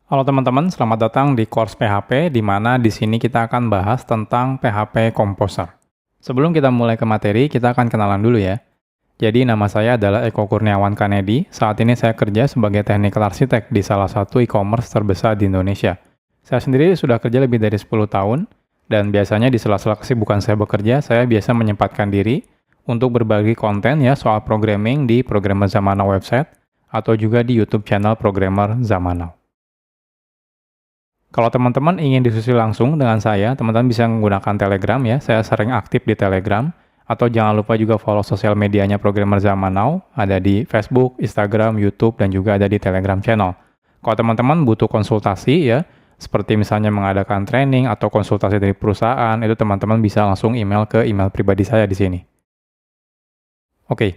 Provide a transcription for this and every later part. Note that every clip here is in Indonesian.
Halo teman-teman, selamat datang di course PHP, di mana di sini kita akan bahas tentang PHP Composer. Sebelum kita mulai ke materi, kita akan kenalan dulu ya. Jadi nama saya adalah Eko Kurniawan Kanedi. Saat ini saya kerja sebagai technical architect di salah satu e-commerce terbesar di Indonesia. Saya sendiri sudah kerja lebih dari 10 tahun, dan biasanya di sela-sela kesibukan saya bekerja, saya biasa menyempatkan diri untuk berbagi konten ya soal programming di Programmer Zaman Now website, atau juga di YouTube channel Programmer Zaman Now. Kalau teman-teman ingin diskusi langsung dengan saya, teman-teman bisa menggunakan Telegram ya. Saya sering aktif di Telegram. Atau jangan lupa juga follow sosial medianya Programmer Zaman Now. Ada di Facebook, Instagram, YouTube, dan juga ada di Telegram channel. Kalau teman-teman butuh konsultasi ya, seperti misalnya mengadakan training atau konsultasi dari perusahaan, itu teman-teman bisa langsung email ke email pribadi saya di sini. Oke.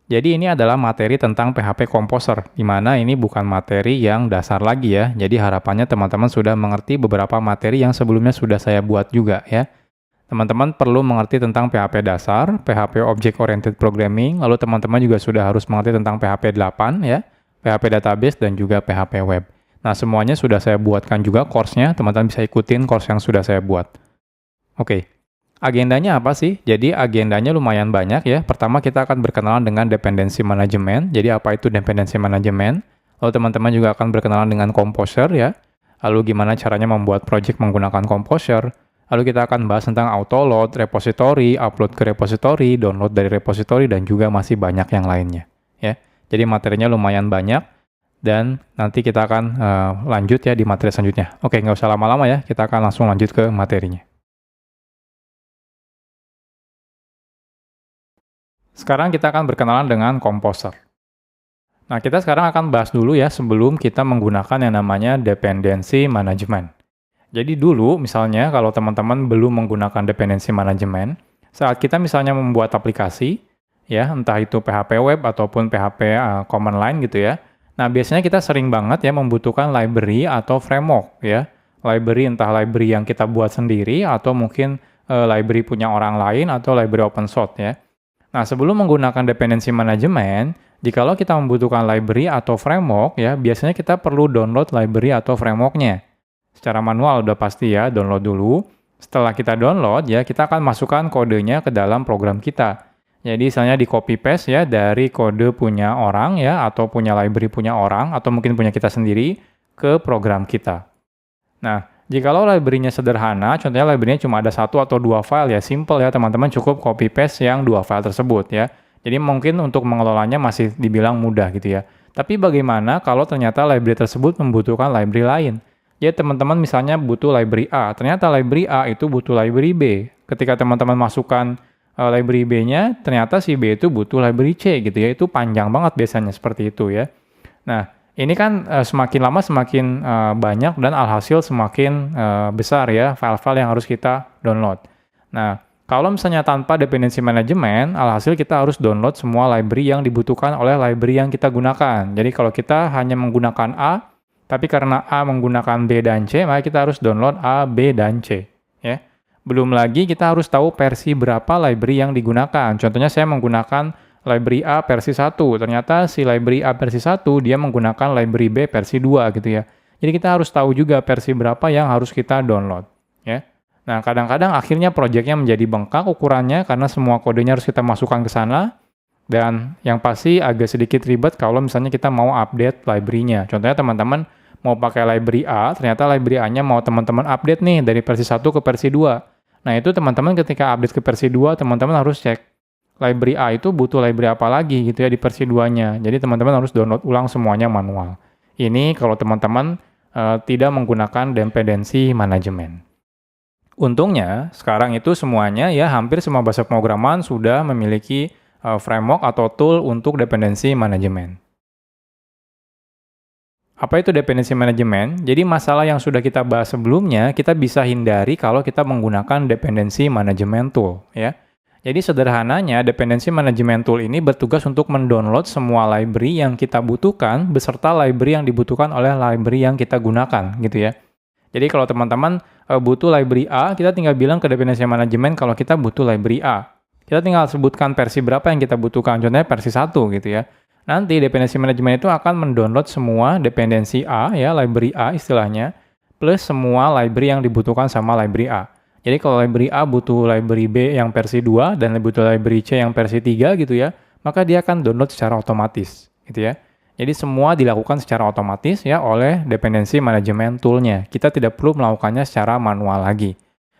Jadi ini adalah materi tentang PHP Composer, di mana ini bukan materi yang dasar lagi ya. Jadi harapannya teman-teman sudah mengerti beberapa materi yang sebelumnya sudah saya buat juga ya. Teman-teman perlu mengerti tentang PHP dasar, PHP Object Oriented Programming, lalu teman-teman juga sudah harus mengerti tentang PHP 8 ya, PHP Database, dan juga PHP Web. Nah semuanya sudah saya buatkan juga course-nya, teman-teman bisa ikutin course yang sudah saya buat. Oke. Agendanya apa sih? Jadi agendanya lumayan banyak ya. Pertama kita akan berkenalan dengan dependensi manajemen. Jadi apa itu dependensi manajemen? Lalu teman-teman juga akan berkenalan dengan Composer ya. Lalu gimana caranya membuat project menggunakan Composer. Lalu kita akan bahas tentang autoload, repository, upload ke repository, download dari repository, dan juga masih banyak yang lainnya. Ya. Jadi materinya lumayan banyak. Dan nanti kita akan lanjut ya di materi selanjutnya. Oke, nggak usah lama-lama ya. Kita akan langsung lanjut ke materinya. Sekarang kita akan berkenalan dengan Composer. Nah, kita sekarang akan bahas dulu ya sebelum kita menggunakan yang namanya dependensi manajemen. Jadi dulu misalnya kalau teman-teman belum menggunakan dependensi manajemen, saat kita misalnya membuat aplikasi, ya entah itu PHP web ataupun PHP command line gitu ya. Nah, biasanya kita sering banget ya membutuhkan library atau framework ya. Library entah library yang kita buat sendiri atau mungkin library punya orang lain atau library open source ya. Nah, sebelum menggunakan dependensi manajemen, jikalau kita membutuhkan library atau framework, ya biasanya kita perlu download library atau framework-nya. Secara manual udah pasti ya, download dulu. Setelah kita download, ya kita akan masukkan kodenya ke dalam program kita. Jadi, misalnya di copy paste ya dari kode punya orang ya, atau punya library punya orang, atau mungkin punya kita sendiri, ke program kita. Nah, jikalau library-nya sederhana, contohnya library-nya cuma ada 1 atau 2 file ya, simple ya, teman-teman cukup copy paste yang 2 file tersebut ya. Jadi mungkin untuk mengelolanya masih dibilang mudah gitu ya. Tapi bagaimana kalau ternyata library tersebut membutuhkan library lain? Ya teman-teman misalnya butuh library A, ternyata library A itu butuh library B. Ketika teman-teman masukkan library B-nya, ternyata si B itu butuh library C gitu ya, itu panjang banget biasanya seperti itu ya. Nah, ini kan semakin lama semakin banyak dan alhasil semakin besar ya file-file yang harus kita download. Nah, kalau misalnya tanpa dependensi manajemen, alhasil kita harus download semua library yang dibutuhkan oleh library yang kita gunakan. Jadi kalau kita hanya menggunakan A, tapi karena A menggunakan B dan C, maka kita harus download A, B, dan C. Ya. Belum lagi kita harus tahu versi berapa library yang digunakan. Contohnya saya menggunakan library A versi 1, ternyata si library A versi 1 dia menggunakan library B versi 2 gitu ya. Jadi kita harus tahu juga versi berapa yang harus kita download. Ya. Nah kadang-kadang akhirnya projectnya menjadi bengkak ukurannya karena semua kodenya harus kita masukkan ke sana. Dan yang pasti agak sedikit ribet kalau misalnya kita mau update library-nya. Contohnya teman-teman mau pakai library A, ternyata library A-nya mau teman-teman update nih dari versi 1 ke versi 2. Nah itu teman-teman ketika update ke versi 2, teman-teman harus cek library A itu butuh library apa lagi gitu ya di versi 2-nya. Jadi teman-teman harus download ulang semuanya manual. Ini kalau teman-teman tidak menggunakan dependensi manajemen. Untungnya sekarang itu semuanya ya hampir semua bahasa pemrograman sudah memiliki framework atau tool untuk dependensi manajemen. Apa itu dependensi manajemen? Jadi masalah yang sudah kita bahas sebelumnya kita bisa hindari kalau kita menggunakan dependensi manajemen tool ya. Jadi sederhananya, dependensi manajemen tool ini bertugas untuk mendownload semua library yang kita butuhkan beserta library yang dibutuhkan oleh library yang kita gunakan, gitu ya. Jadi kalau teman-teman butuh library A, kita tinggal bilang ke dependensi manajemen kalau kita butuh library A. Kita tinggal sebutkan versi berapa yang kita butuhkan, contohnya versi 1 gitu ya. Nanti dependensi manajemen itu akan mendownload semua dependensi A, ya, library A istilahnya, plus semua library yang dibutuhkan sama library A. Jadi kalau library A butuh library B yang versi 2 dan butuh library C yang versi 3 gitu ya, maka dia akan download secara otomatis gitu ya. Jadi semua dilakukan secara otomatis ya oleh dependensi manajemen tool-nya. Kita tidak perlu melakukannya secara manual lagi.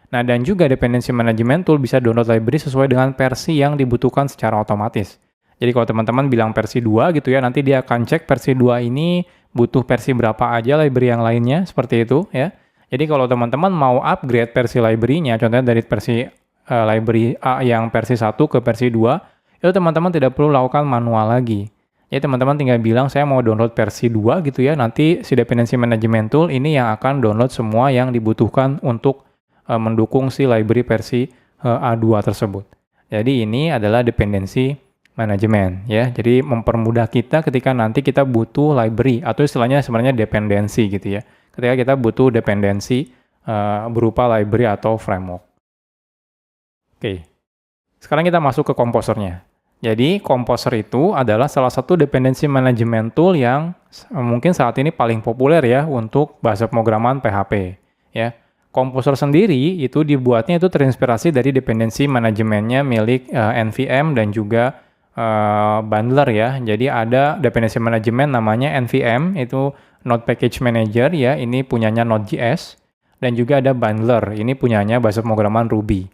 Nah, dan juga dependensi manajemen tool bisa download library sesuai dengan versi yang dibutuhkan secara otomatis. Jadi kalau teman-teman bilang versi 2 gitu ya, nanti dia akan cek versi 2 ini butuh versi berapa aja library yang lainnya, seperti itu ya. Jadi kalau teman-teman mau upgrade versi library-nya, contohnya dari versi library A yang versi 1 ke versi 2, itu teman-teman tidak perlu lakukan manual lagi. Jadi teman-teman tinggal bilang saya mau download versi 2 gitu ya, nanti si dependency management tool ini yang akan download semua yang dibutuhkan untuk mendukung si library versi A2 tersebut. Jadi ini adalah dependensi manajemen ya. Jadi mempermudah kita ketika nanti kita butuh library atau istilahnya sebenarnya dependensi gitu ya. Ketika kita butuh dependensi berupa library atau framework. Oke. Sekarang kita masuk ke komposernya. Jadi komposer itu adalah salah satu dependensi manajemen tool yang mungkin saat ini paling populer ya untuk bahasa pemrograman PHP ya. Komposer sendiri itu dibuatnya itu terinspirasi dari dependensi manajemennya milik NVM dan juga bundler ya. Jadi ada dependensi manajemen namanya NVM, itu Node Package Manager ya, ini punyanya Node.js, dan juga ada bundler, ini punyanya bahasa pemrograman Ruby.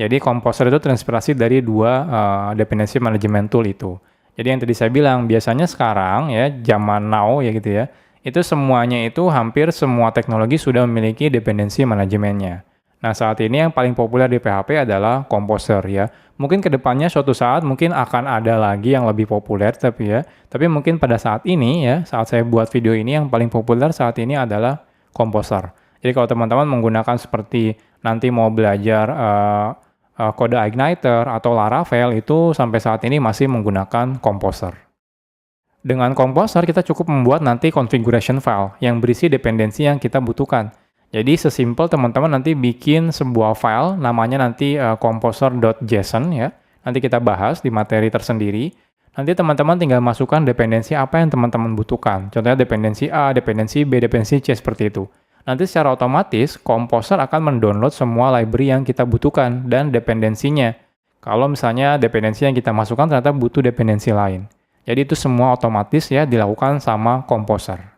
Jadi komposer itu terinspirasi dari dua dependensi manajemen tool itu. Jadi yang tadi saya bilang, biasanya sekarang ya, zaman now ya gitu ya, itu semuanya itu hampir semua teknologi sudah memiliki dependensi manajemennya. Nah, saat ini yang paling populer di PHP adalah komposer ya. Mungkin ke depannya suatu saat mungkin akan ada lagi yang lebih populer tapi mungkin pada saat ini ya, saat saya buat video ini yang paling populer saat ini adalah komposer. Jadi kalau teman-teman menggunakan seperti nanti mau belajar kode Igniter atau Laravel itu sampai saat ini masih menggunakan komposer. Dengan komposer kita cukup membuat nanti configuration file yang berisi dependensi yang kita butuhkan. Jadi sesimpel teman-teman nanti bikin sebuah file namanya nanti composer.json ya. Nanti kita bahas di materi tersendiri. Nanti teman-teman tinggal masukkan dependensi apa yang teman-teman butuhkan. Contohnya dependensi A, dependensi B, dependensi C seperti itu. Nanti secara otomatis komposer akan mendownload semua library yang kita butuhkan dan dependensinya. Kalau misalnya dependensi yang kita masukkan ternyata butuh dependensi lain. Jadi itu semua otomatis ya dilakukan sama komposer.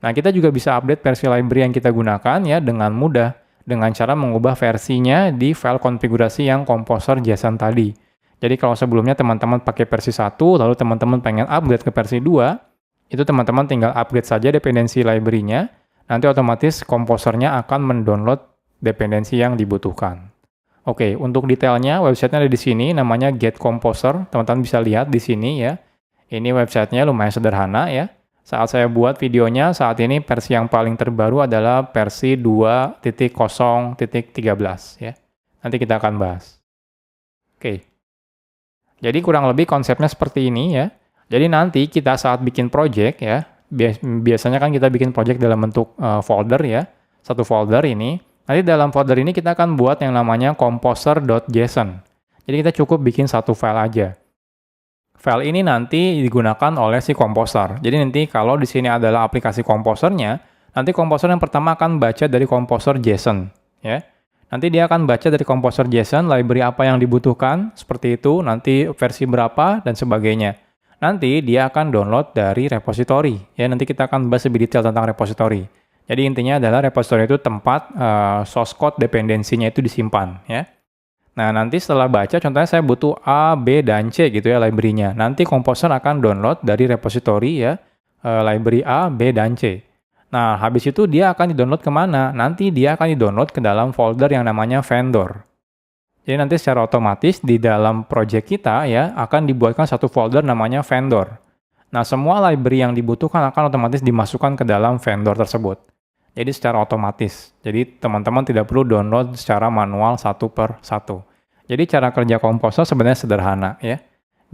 Nah, kita juga bisa update versi library yang kita gunakan ya dengan mudah dengan cara mengubah versinya di file konfigurasi yang komposer JSON tadi. Jadi kalau sebelumnya teman-teman pakai versi 1 lalu teman-teman pengen upgrade ke versi 2, itu teman-teman tinggal upgrade saja dependensi library-nya. Nanti otomatis komposernya akan mendownload dependensi yang dibutuhkan. Oke, untuk detailnya websitenya ada di sini, namanya Get Composer. Teman-teman bisa lihat di sini ya. Ini websitenya lumayan sederhana ya. Saat saya buat videonya, saat ini versi yang paling terbaru adalah versi 2.0.13 ya. Nanti kita akan bahas. Oke. Jadi kurang lebih konsepnya seperti ini ya. Jadi nanti kita saat bikin project ya, biasanya kan kita bikin project dalam bentuk folder ya, satu folder ini. Nanti dalam folder ini kita akan buat yang namanya composer.json. Jadi kita cukup bikin satu file aja. File ini nanti digunakan oleh si komposer. Jadi nanti kalau di sini adalah aplikasi komposernya, nanti komposer yang pertama akan baca dari komposer JSON ya. Nanti dia akan baca dari komposer JSON library apa yang dibutuhkan, seperti itu, nanti versi berapa dan sebagainya. Nanti dia akan download dari repository. Ya, nanti kita akan bahas lebih detail tentang repository. Jadi intinya adalah repository itu tempat source code dependensinya itu disimpan. Ya. Nah, nanti setelah baca, contohnya saya butuh A, B, dan C gitu ya library-nya. Nanti komposer akan download dari repository ya, library A, B, dan C. Nah, habis itu dia akan di-download kemana? Nanti dia akan di-download ke dalam folder yang namanya vendor. Jadi nanti secara otomatis di dalam project kita ya akan dibuatkan satu folder namanya vendor. Nah, semua library yang dibutuhkan akan otomatis dimasukkan ke dalam vendor tersebut. Jadi secara otomatis. Jadi teman-teman tidak perlu download secara manual satu per satu. Jadi cara kerja komposer sebenarnya sederhana ya.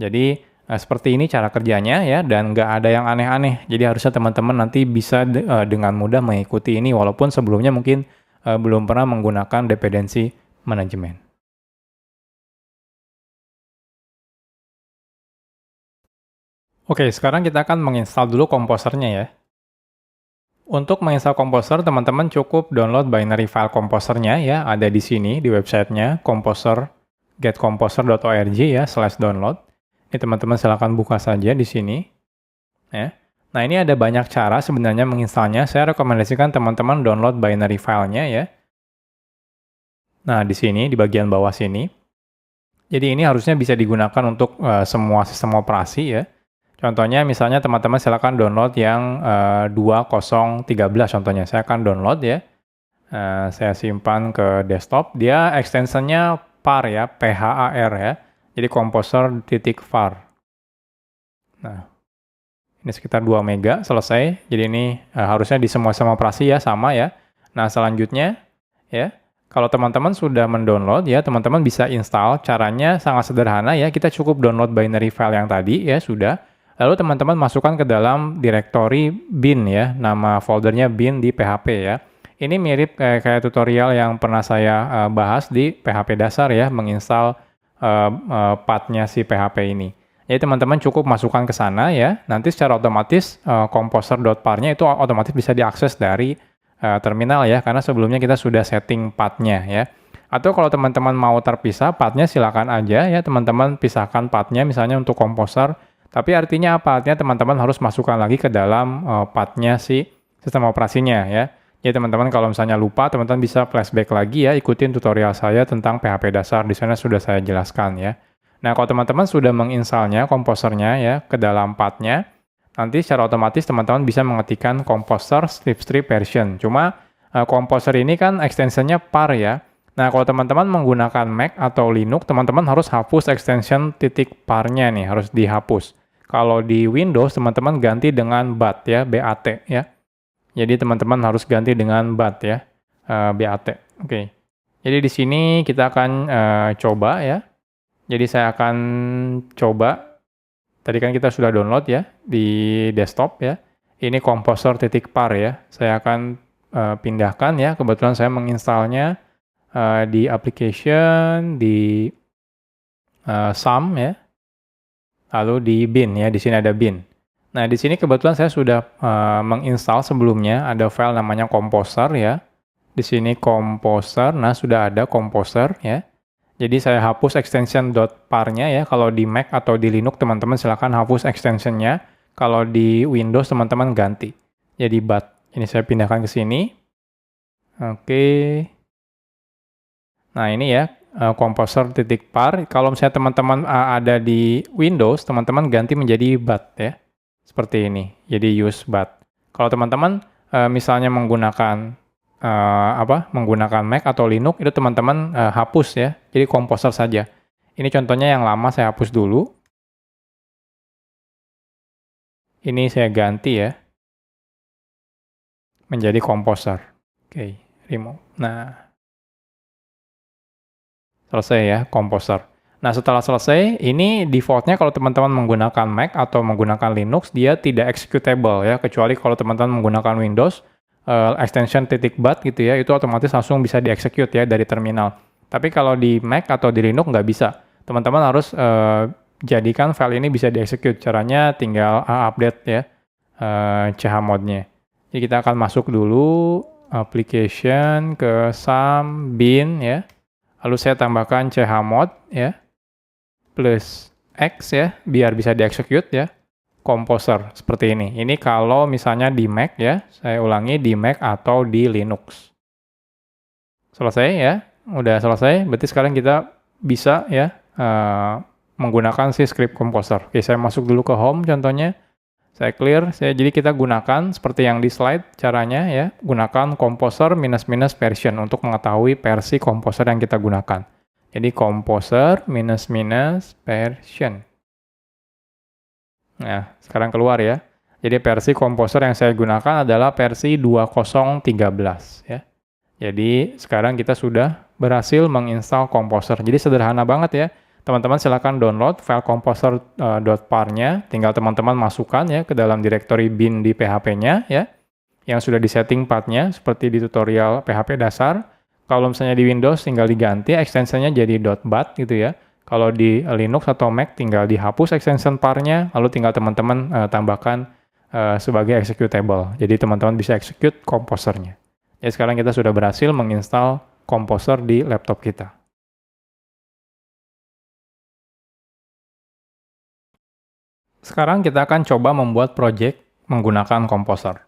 Jadi seperti ini cara kerjanya ya dan nggak ada yang aneh-aneh. Jadi harusnya teman-teman nanti bisa dengan mudah mengikuti ini walaupun sebelumnya mungkin belum pernah menggunakan dependensi manajemen. Oke, sekarang kita akan menginstal dulu komposernya ya. Untuk menginstal Composer, teman-teman cukup download binary file komposernya ya, ada di sini di websitenya composer getcomposer.org ya /download. Ini teman-teman silahkan buka saja di sini. Ya. Nah ini ada banyak cara sebenarnya menginstalnya. Saya rekomendasikan teman-teman download binary filenya ya. Nah di sini di bagian bawah sini. Jadi ini harusnya bisa digunakan untuk semua sistem operasi ya. Contohnya misalnya teman-teman silakan download yang 2013 contohnya. Saya akan download ya. Saya simpan ke desktop. Dia extensionnya PAR ya, PHAR ya. Jadi composer.var. Nah, ini sekitar 2 mega selesai. Jadi ini harusnya di semua sistem operasi ya sama ya. Nah, selanjutnya ya. Kalau teman-teman sudah mendownload ya, teman-teman bisa install. Caranya sangat sederhana ya. Kita cukup download binary file yang tadi ya, sudah. Lalu teman-teman masukkan ke dalam directory bin ya, nama foldernya bin di PHP ya. Ini mirip kayak tutorial yang pernah saya bahas di PHP dasar ya, menginstal path-nya si PHP ini. Jadi teman-teman cukup masukkan ke sana ya, nanti secara otomatis composer.par-nya itu otomatis bisa diakses dari terminal ya, karena sebelumnya kita sudah setting path-nya ya. Atau kalau teman-teman mau terpisah path-nya silakan aja ya, teman-teman pisahkan path-nya misalnya untuk komposer. Tapi artinya apa? Artinya teman-teman harus masukkan lagi ke dalam path-nya si sistem operasinya ya. Jadi teman-teman kalau misalnya lupa, teman-teman bisa flashback lagi ya, ikutin tutorial saya tentang PHP dasar. Di sana sudah saya jelaskan ya. Nah, kalau teman-teman sudah menginstalnya, komposernya ya, ke dalam path-nya, nanti secara otomatis teman-teman bisa mengetikkan composer strip version. Cuma composer ini kan extensionnya PAR ya. Nah, kalau teman-teman menggunakan Mac atau Linux, teman-teman harus hapus extension .par-nya nih, harus dihapus. Kalau di Windows, teman-teman ganti dengan BAT ya, BAT ya. Jadi teman-teman harus ganti dengan BAT ya, BAT. Oke. Jadi di sini kita akan coba ya. Jadi saya akan coba. Tadi kan kita sudah download ya di desktop ya. Ini composer.par ya. Saya akan pindahkan ya. Kebetulan saya menginstalnya di application, di SAM ya, lalu di bin ya, di sini ada bin. Nah di sini kebetulan saya sudah menginstal sebelumnya, ada file namanya composer ya, di sini composer, nah sudah ada composer ya. Jadi saya hapus extension .par-nya ya, kalau di Mac atau di Linux teman-teman silakan hapus extensionnya, kalau di Windows teman-teman ganti. Jadi BAT, ini saya pindahkan ke sini. Oke. Nah ini ya, composer.par. Kalau misalnya teman-teman ada di Windows, teman-teman ganti menjadi BAT ya. Seperti ini, jadi use BAT. Kalau teman-teman misalnya menggunakan menggunakan Mac atau Linux, itu teman-teman hapus ya, jadi composer saja. Ini contohnya yang lama saya hapus dulu. Ini saya ganti ya, menjadi composer. Oke, remove. Nah. Selesai ya, composer. Nah, setelah selesai, ini defaultnya kalau teman-teman menggunakan Mac atau menggunakan Linux, dia tidak executable ya, kecuali kalau teman-teman menggunakan Windows, extension .bat gitu ya, itu otomatis langsung bisa di-execute ya dari terminal. Tapi kalau di Mac atau di Linux nggak bisa. Teman-teman harus jadikan file ini bisa di-execute. Caranya tinggal update ya, chmod-nya. Jadi kita akan masuk dulu, application, ke SAM, bin ya. Lalu saya tambahkan chmod ya, plus X ya, biar bisa di-execute ya, composer, seperti ini. Ini kalau misalnya di Mac ya, saya ulangi di Mac atau di Linux. Selesai ya, udah selesai, berarti sekarang kita bisa ya, menggunakan si script composer. Oke, saya masuk dulu ke home contohnya. Saya clear, jadi kita gunakan seperti yang di slide caranya ya, gunakan composer -- version untuk mengetahui versi composer yang kita gunakan. Jadi composer -- version. Nah, sekarang keluar ya. Jadi versi composer yang saya gunakan adalah versi 2013 ya. Jadi sekarang kita sudah berhasil menginstal composer. Jadi sederhana banget ya. Teman-teman silakan download file composer.par-nya, tinggal teman-teman masukkan ya ke dalam directory bin di PHP-nya ya, yang sudah disetting path-nya seperti di tutorial PHP dasar. Kalau misalnya di Windows tinggal diganti extensionnya jadi .bat gitu ya. Kalau di Linux atau Mac tinggal dihapus extension par-nya, lalu tinggal teman-teman tambahkan sebagai executable. Jadi teman-teman bisa execute Composer-nya. Ya, sekarang kita sudah berhasil menginstal Composer di laptop kita. Sekarang kita akan coba membuat project menggunakan Composer.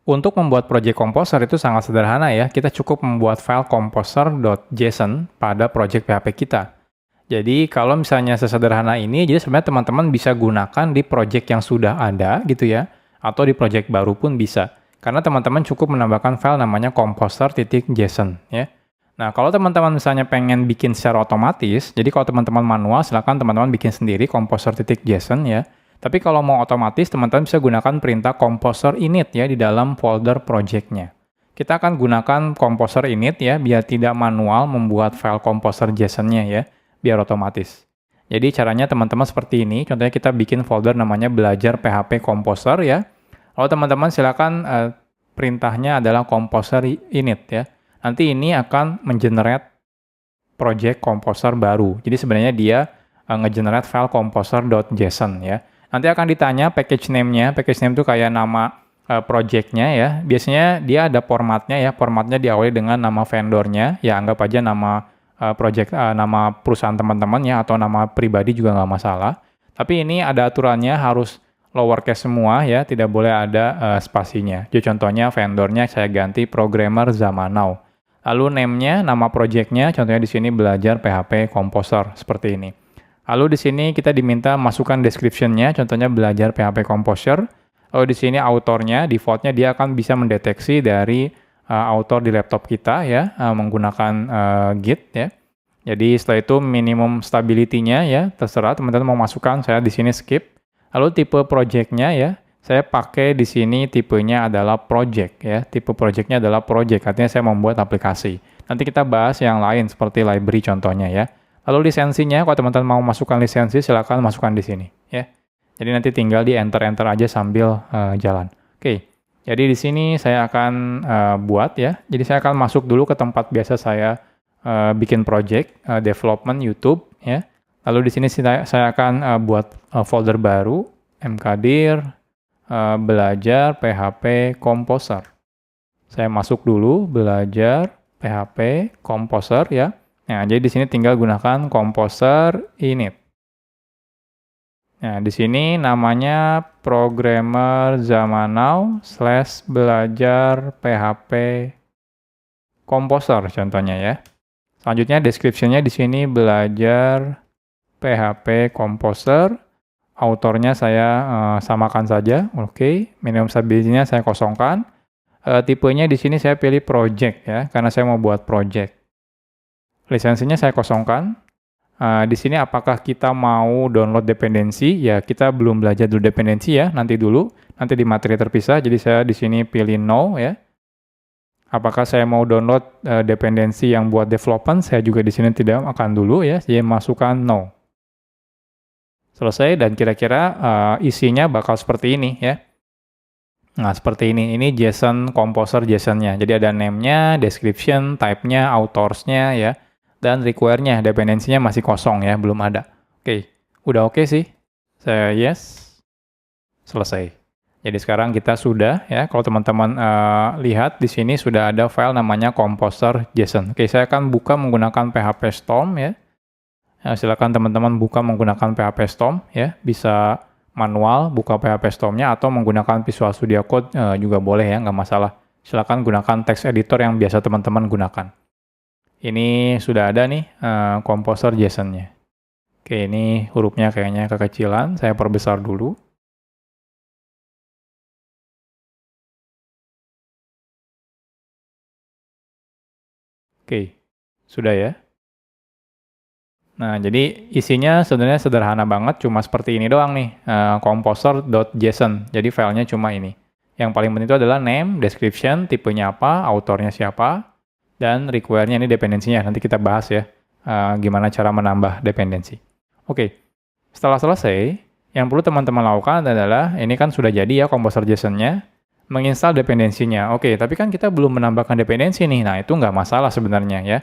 Untuk membuat project Composer itu sangat sederhana ya. Kita cukup membuat file composer.json pada project PHP kita. Jadi kalau misalnya sesederhana ini, jadi sebenarnya teman-teman bisa gunakan di project yang sudah ada gitu ya, atau di project baru pun bisa. Karena teman-teman cukup menambahkan file namanya composer.json ya. Nah, kalau teman-teman misalnya pengen bikin secara otomatis, jadi kalau teman-teman manual, silakan teman-teman bikin sendiri composer.json ya. Tapi kalau mau otomatis, teman-teman bisa gunakan perintah composer init ya di dalam folder project-nya. Kita akan gunakan composer init ya, biar tidak manual membuat file composer.json-nya ya, biar otomatis. Jadi caranya teman-teman seperti ini, contohnya kita bikin folder namanya belajar PHP Composer ya. Lalu teman-teman silakan perintahnya adalah composer init ya. Nanti ini akan mengenerate project Composer baru. Jadi sebenarnya dia ngegenerate file composer.json ya. Nanti akan ditanya package name-nya. Package name itu kayak nama project-nya ya. Biasanya dia ada formatnya ya. Formatnya diawali dengan nama vendornya. Ya anggap aja nama nama perusahaan teman-teman ya, atau nama pribadi juga nggak masalah. Tapi ini ada aturannya, harus lowercase semua ya, tidak boleh ada spasinya. Jadi contohnya vendornya saya ganti programmer zaman now. Lalu name-nya, nama project-nya, contohnya di sini belajar PHP Composer seperti ini. Lalu di sini kita diminta masukkan description-nya, contohnya belajar PHP Composer. Lalu di sini autornya, default-nya dia akan bisa mendeteksi dari author di laptop kita ya, menggunakan Git ya. Jadi setelah itu minimum stability-nya ya, terserah teman-teman mau masukkan, saya di sini skip. Lalu tipe project-nya ya, saya pakai di sini tipenya adalah project ya. Tipe project-nya adalah project, artinya saya membuat aplikasi. Nanti kita bahas yang lain seperti library contohnya ya. Lalu lisensinya, kalau teman-teman mau masukkan lisensi silakan masukkan di sini ya. Jadi nanti tinggal di enter-enter aja sambil jalan. Oke. Jadi di sini saya akan buat ya. Jadi saya akan masuk dulu ke tempat biasa saya bikin project, development YouTube ya. Lalu di sini saya akan buat folder baru, mkdir belajar PHP Composer. Saya masuk dulu belajar PHP Composer ya. Nah, jadi di sini tinggal gunakan Composer init. Nah, di sini namanya programmer zaman now / belajar PHP Composer contohnya ya. Selanjutnya description-nya di sini belajar PHP Composer. Autornya saya samakan saja. Oke, minimum stability-nya saya kosongkan. Tipenya di sini saya pilih project ya, karena saya mau buat project. Lisensinya saya kosongkan. Di sini apakah kita mau download dependensi? Ya, kita belum belajar dulu dependensi ya, nanti dulu. Nanti di materi terpisah, jadi saya di sini pilih no ya. Apakah saya mau download dependensi yang buat development? Saya juga di sini tidak akan dulu ya, jadi masukkan no. Selesai, dan kira-kira isinya bakal seperti ini ya. Nah, seperti ini. Ini JSON Composer JSON-nya. Jadi ada name-nya, description, type-nya, authors-nya ya. Dan require-nya, dependensinya masih kosong ya, belum ada. Oke, udah oke sih. Saya yes. Selesai. Jadi sekarang kita sudah ya, kalau teman-teman lihat di sini sudah ada file namanya composer.json. Oke, saya akan buka menggunakan PHP Storm ya. Silakan teman-teman buka menggunakan PHP Storm ya, bisa manual buka PHP Storm-nya atau menggunakan Visual Studio Code juga boleh ya, nggak masalah. Silakan gunakan text editor yang biasa teman-teman gunakan. Ini sudah ada nih Composer JSON-nya. Oke, ini hurufnya kayaknya kekecilan, saya perbesar dulu. Oke, sudah ya. Nah, jadi isinya sebenarnya sederhana banget, cuma seperti ini doang nih, composer.json. Jadi filenya cuma ini. Yang paling penting itu adalah name, description, tipenya apa, autornya siapa, dan require-nya ini dependensinya. Nanti kita bahas ya, gimana cara menambah dependensi. Oke, setelah selesai, yang perlu teman-teman lakukan adalah, ini kan sudah jadi ya composer JSON-nya, menginstal dependensinya. Oke, tapi kan kita belum menambahkan dependensi nih, nah itu nggak masalah sebenarnya ya.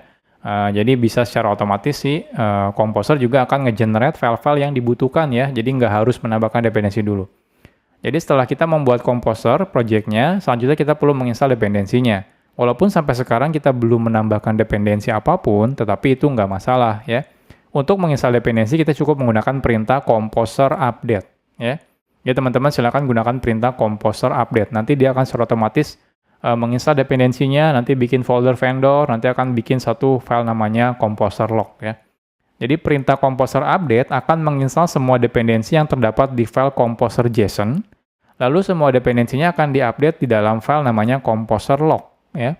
Jadi bisa secara otomatis si Composer juga akan nge-generate file-file yang dibutuhkan ya, jadi nggak harus menambahkan dependensi dulu. Jadi setelah kita membuat Composer project-nya, selanjutnya kita perlu menginstal dependensinya. Walaupun sampai sekarang kita belum menambahkan dependensi apapun, tetapi itu nggak masalah ya. Untuk menginstal dependensi kita cukup menggunakan perintah composer update ya. Ya teman-teman silakan gunakan perintah composer update. Nanti dia akan secara otomatis menginstal dependensinya, nanti bikin folder vendor, nanti akan bikin satu file namanya composer log ya. Jadi perintah composer update akan menginstal semua dependensi yang terdapat di file composer JSON. Lalu semua dependensinya akan diupdate di dalam file namanya composer log ya.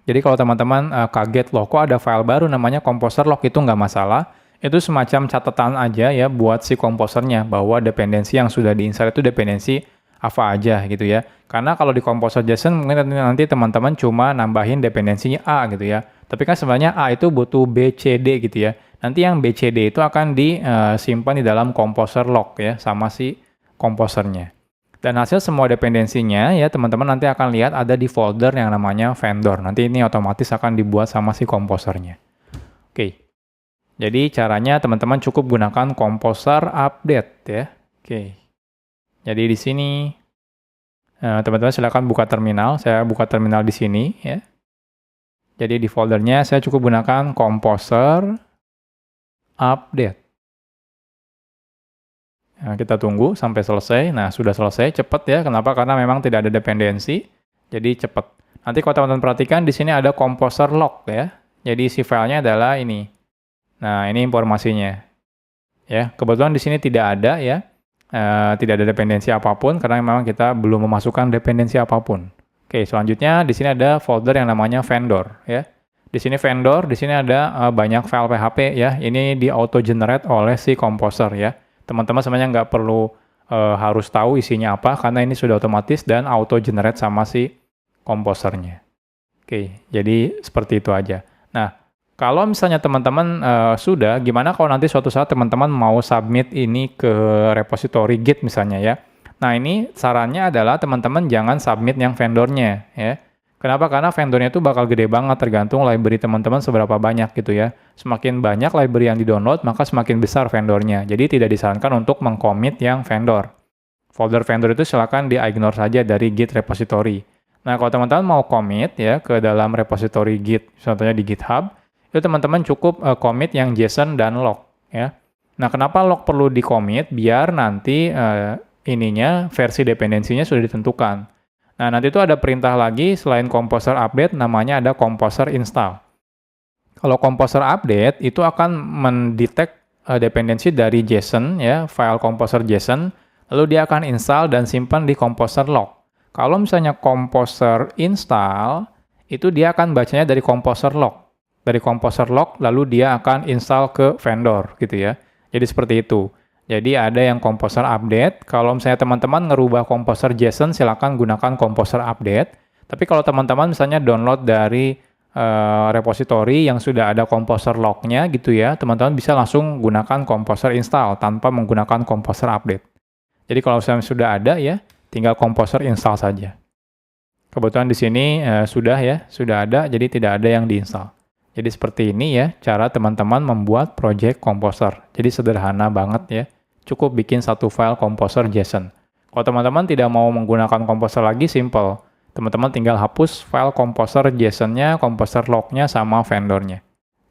Jadi kalau teman-teman kaget loh kok ada file baru namanya composer log, itu nggak masalah. Itu semacam catatan aja ya buat si komposernya bahwa dependensi yang sudah diinstal itu dependensi apa aja gitu ya. Karena kalau di composer JSON mungkin nanti teman-teman cuma nambahin dependensinya A gitu ya. Tapi kan sebenarnya A itu butuh B, C, D gitu ya. Nanti yang B, C, D itu akan disimpan di dalam composer log ya sama si komposernya. Dan hasil semua dependensinya ya teman-teman nanti akan lihat ada di folder yang namanya vendor. Nanti ini otomatis akan dibuat sama si komposernya. Oke. Jadi caranya teman-teman cukup gunakan composer update ya. Oke. Jadi di sini teman-teman silakan buka terminal. Saya buka terminal di sini ya. Jadi di foldernya saya cukup gunakan composer update. Nah, kita tunggu sampai selesai. Nah, sudah selesai, cepat ya. Kenapa? Karena memang tidak ada dependensi, jadi cepat. Nanti kalau teman-teman perhatikan, di sini ada composer log ya. Jadi isi filenya adalah ini. Nah, ini informasinya. Ya, kebetulan di sini tidak ada ya. Tidak ada dependensi apapun, karena memang kita belum memasukkan dependensi apapun. Oke, selanjutnya di sini ada folder yang namanya vendor ya. Di sini vendor, di sini ada banyak file PHP ya. Ini di auto generate oleh si composer ya. Teman-teman sebenarnya nggak perlu harus tahu isinya apa, karena ini sudah otomatis dan auto-generate sama si komposernya. Oke, jadi seperti itu aja. Nah, kalau misalnya teman-teman sudah, gimana kalau nanti suatu saat teman-teman mau submit ini ke repository Git misalnya ya. Nah, ini sarannya adalah teman-teman jangan submit yang vendornya ya. Kenapa? Karena vendornya itu bakal gede banget tergantung library teman-teman seberapa banyak gitu ya. Semakin banyak library yang di-download, maka semakin besar vendornya. Jadi tidak disarankan untuk mengcommit yang vendor. Folder vendor itu silakan di-ignore saja dari Git repository. Nah, kalau teman-teman mau commit ya ke dalam repository Git, contohnya di GitHub, itu teman-teman cukup commit yang JSON dan log ya. Nah, kenapa log perlu di-commit? Biar nanti versi dependensinya sudah ditentukan. Nah, nanti itu ada perintah lagi selain composer update, namanya ada composer install. Kalau composer update, itu akan mendetek dependensi dari JSON, ya, file composer JSON, lalu dia akan install dan simpan di composer log. Kalau misalnya composer install, itu dia akan bacanya dari composer log. Dari composer log, lalu dia akan install ke vendor, gitu ya. Jadi seperti itu. Jadi ada yang composer update. Kalau misalnya teman-teman ngerubah composer JSON, silakan gunakan composer update. Tapi kalau teman-teman misalnya download dari repository yang sudah ada composer log-nya gitu ya, teman-teman bisa langsung gunakan composer install tanpa menggunakan composer update. Jadi kalau misalnya sudah ada ya, tinggal composer install saja. Kebetulan di sini sudah ada, jadi tidak ada yang diinstal. Jadi seperti ini ya, cara teman-teman membuat project composer. Jadi sederhana banget ya. Cukup bikin satu file composer JSON. Kalau teman-teman tidak mau menggunakan composer lagi, simple. Teman-teman tinggal hapus file composer JSON-nya, composer log-nya, sama vendornya.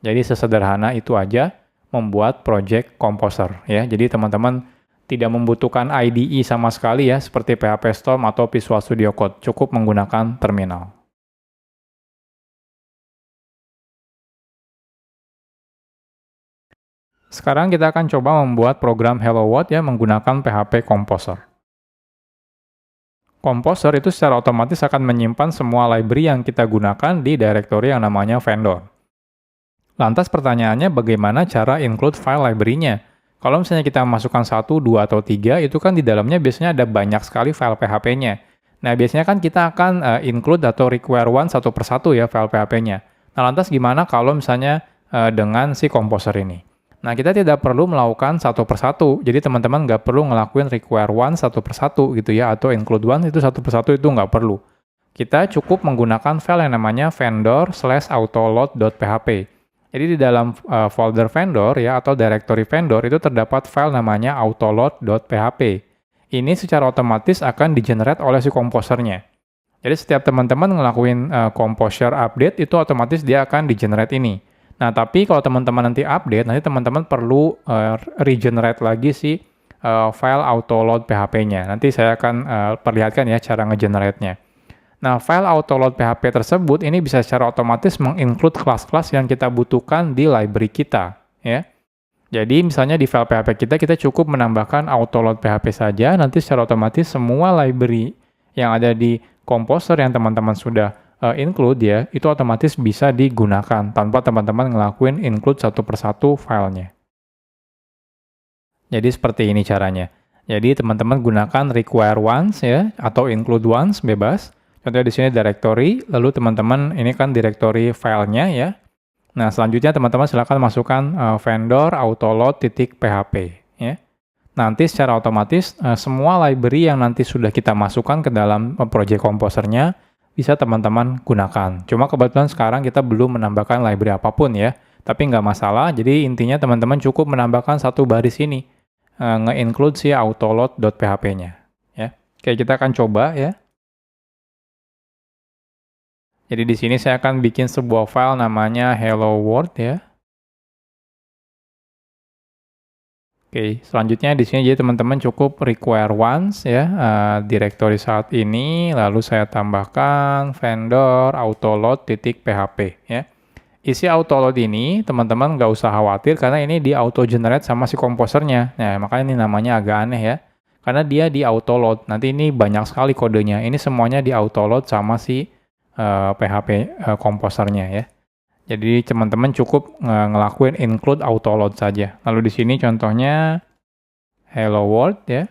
Jadi sesederhana itu aja membuat project composer. Ya. Jadi teman-teman tidak membutuhkan IDE sama sekali ya, seperti PHP Storm atau Visual Studio Code. Cukup menggunakan terminal. Sekarang kita akan coba membuat program Hello World ya menggunakan PHP Composer. Composer itu secara otomatis akan menyimpan semua library yang kita gunakan di directory yang namanya vendor. Lantas pertanyaannya bagaimana cara include file library-nya? Kalau misalnya kita masukkan 1, 2, atau 3, itu kan di dalamnya biasanya ada banyak sekali file PHP-nya. Nah, biasanya kan kita akan include atau require one satu persatu ya file PHP-nya. Nah, lantas gimana kalau misalnya dengan si Composer ini? Nah, kita tidak perlu melakukan satu persatu. Jadi, teman-teman nggak perlu ngelakuin require one satu persatu gitu ya, atau include one itu satu persatu itu nggak perlu. kita cukup menggunakan file yang namanya vendor/autoload.php. Jadi di dalam folder vendor ya atau directory vendor itu terdapat file namanya autoload.php. Ini secara otomatis akan di-generate oleh si komposernya. Jadi setiap teman-teman ngelakuin composer update itu otomatis dia akan di-generate ini. Nah, tapi kalau teman-teman nanti update, nanti teman-teman perlu regenerate lagi si file autoload PHP-nya. Nanti saya akan perlihatkan ya cara nge-generate-nya. Nah, file autoload PHP tersebut ini bisa secara otomatis menginclude kelas-kelas yang kita butuhkan di library kita, ya. Jadi misalnya di file PHP kita cukup menambahkan autoload PHP saja, nanti secara otomatis semua library yang ada di Composer yang teman-teman sudah include ya, itu otomatis bisa digunakan tanpa teman-teman ngelakuin include satu persatu filenya. Jadi seperti ini caranya. Jadi teman-teman gunakan require once ya, atau include once, bebas. Contohnya di sini directory, lalu teman-teman ini kan directory filenya ya. Nah, selanjutnya teman-teman silakan masukkan vendor autoload.php ya. Nanti secara otomatis semua library yang nanti sudah kita masukkan ke dalam project composernya bisa teman-teman gunakan. Cuma kebetulan sekarang kita belum menambahkan library apapun ya. Tapi nggak masalah, jadi intinya teman-teman cukup menambahkan satu baris ini. Nge-include si autoload.php-nya. Ya. Oke, kita akan coba ya. Jadi di sini saya akan bikin sebuah file namanya hello world ya. Oke, selanjutnya di sini jadi teman-teman cukup require once ya, directory saat ini, lalu saya tambahkan vendor autoload.php ya. Isi autoload ini teman-teman nggak usah khawatir karena ini di auto generate sama si komposernya. Nah, makanya ini namanya agak aneh ya. Karena dia di autoload. Nanti ini banyak sekali kodenya. Ini semuanya di autoload sama si PHP komposernya ya. Jadi teman-teman cukup ngelakuin include autoload saja. Lalu di sini contohnya hello world ya.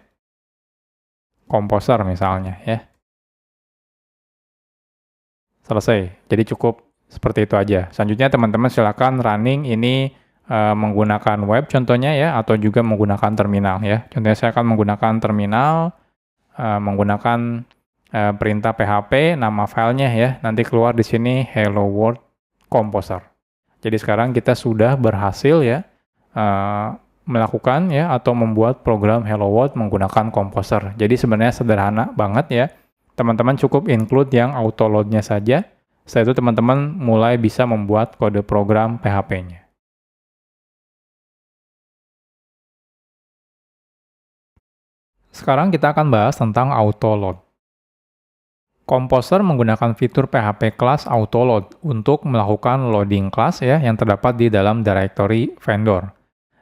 Composer misalnya ya. Selesai. Jadi cukup seperti itu aja. Selanjutnya teman-teman silakan running ini menggunakan web contohnya ya, atau juga menggunakan terminal ya. Contohnya saya akan menggunakan terminal, menggunakan perintah PHP, nama filenya ya. Nanti keluar di sini hello world composer. Jadi sekarang kita sudah berhasil ya melakukan ya atau membuat program hello world menggunakan composer. Jadi sebenarnya sederhana banget ya. Teman-teman cukup include yang autoload-nya saja. Setelah itu teman-teman mulai bisa membuat kode program PHP-nya. Sekarang kita akan bahas tentang autoload. Composer menggunakan fitur PHP class autoload untuk melakukan loading class ya yang terdapat di dalam directory vendor.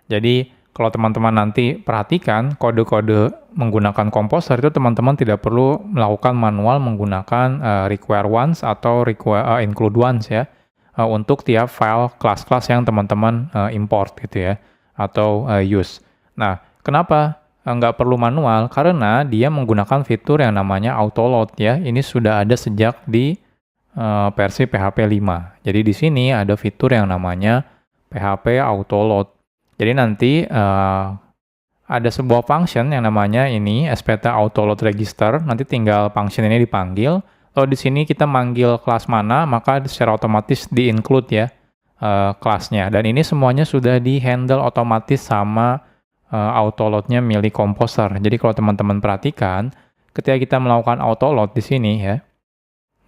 Jadi kalau teman-teman nanti perhatikan kode-kode menggunakan Composer itu teman-teman tidak perlu melakukan manual menggunakan require once atau include once ya untuk tiap file kelas-kelas yang teman-teman import gitu ya atau use. Nah, kenapa nggak perlu manual? Karena dia menggunakan fitur yang namanya autoload ya. Ini sudah ada sejak di versi PHP 5. Jadi di sini ada fitur yang namanya PHP autoload. Jadi nanti ada sebuah function yang namanya ini spt autoload register. Nanti tinggal function ini dipanggil. Kalau di sini kita manggil kelas mana, maka secara otomatis di-include ya kelasnya. Dan ini semuanya sudah di-handle otomatis sama autoload-nya milik Composer. Jadi kalau teman-teman perhatikan, ketika kita melakukan autoload di sini ya.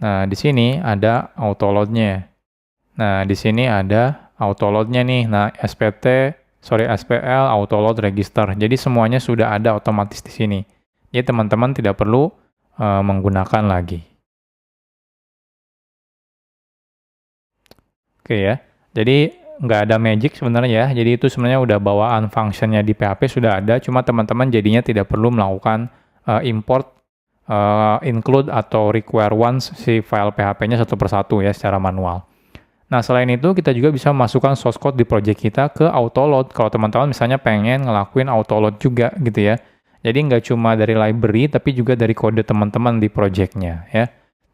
Nah, di sini ada autoload-nya. Nah, di sini ada autoload-nya nih. Nah, SPL autoload register. Jadi semuanya sudah ada otomatis di sini. Jadi teman-teman tidak perlu menggunakan lagi. Oke ya. Jadi nggak ada magic sebenarnya ya. Jadi itu sebenarnya udah bawaan functionnya di PHP sudah ada. Cuma teman-teman jadinya tidak perlu melakukan import, include atau require once si file PHP-nya satu persatu ya secara manual. Nah, selain itu kita juga bisa memasukkan source code di project kita ke autoload. Kalau teman-teman misalnya pengen ngelakuin autoload juga gitu ya. Jadi nggak cuma dari library, tapi juga dari kode teman-teman di project-nya ya.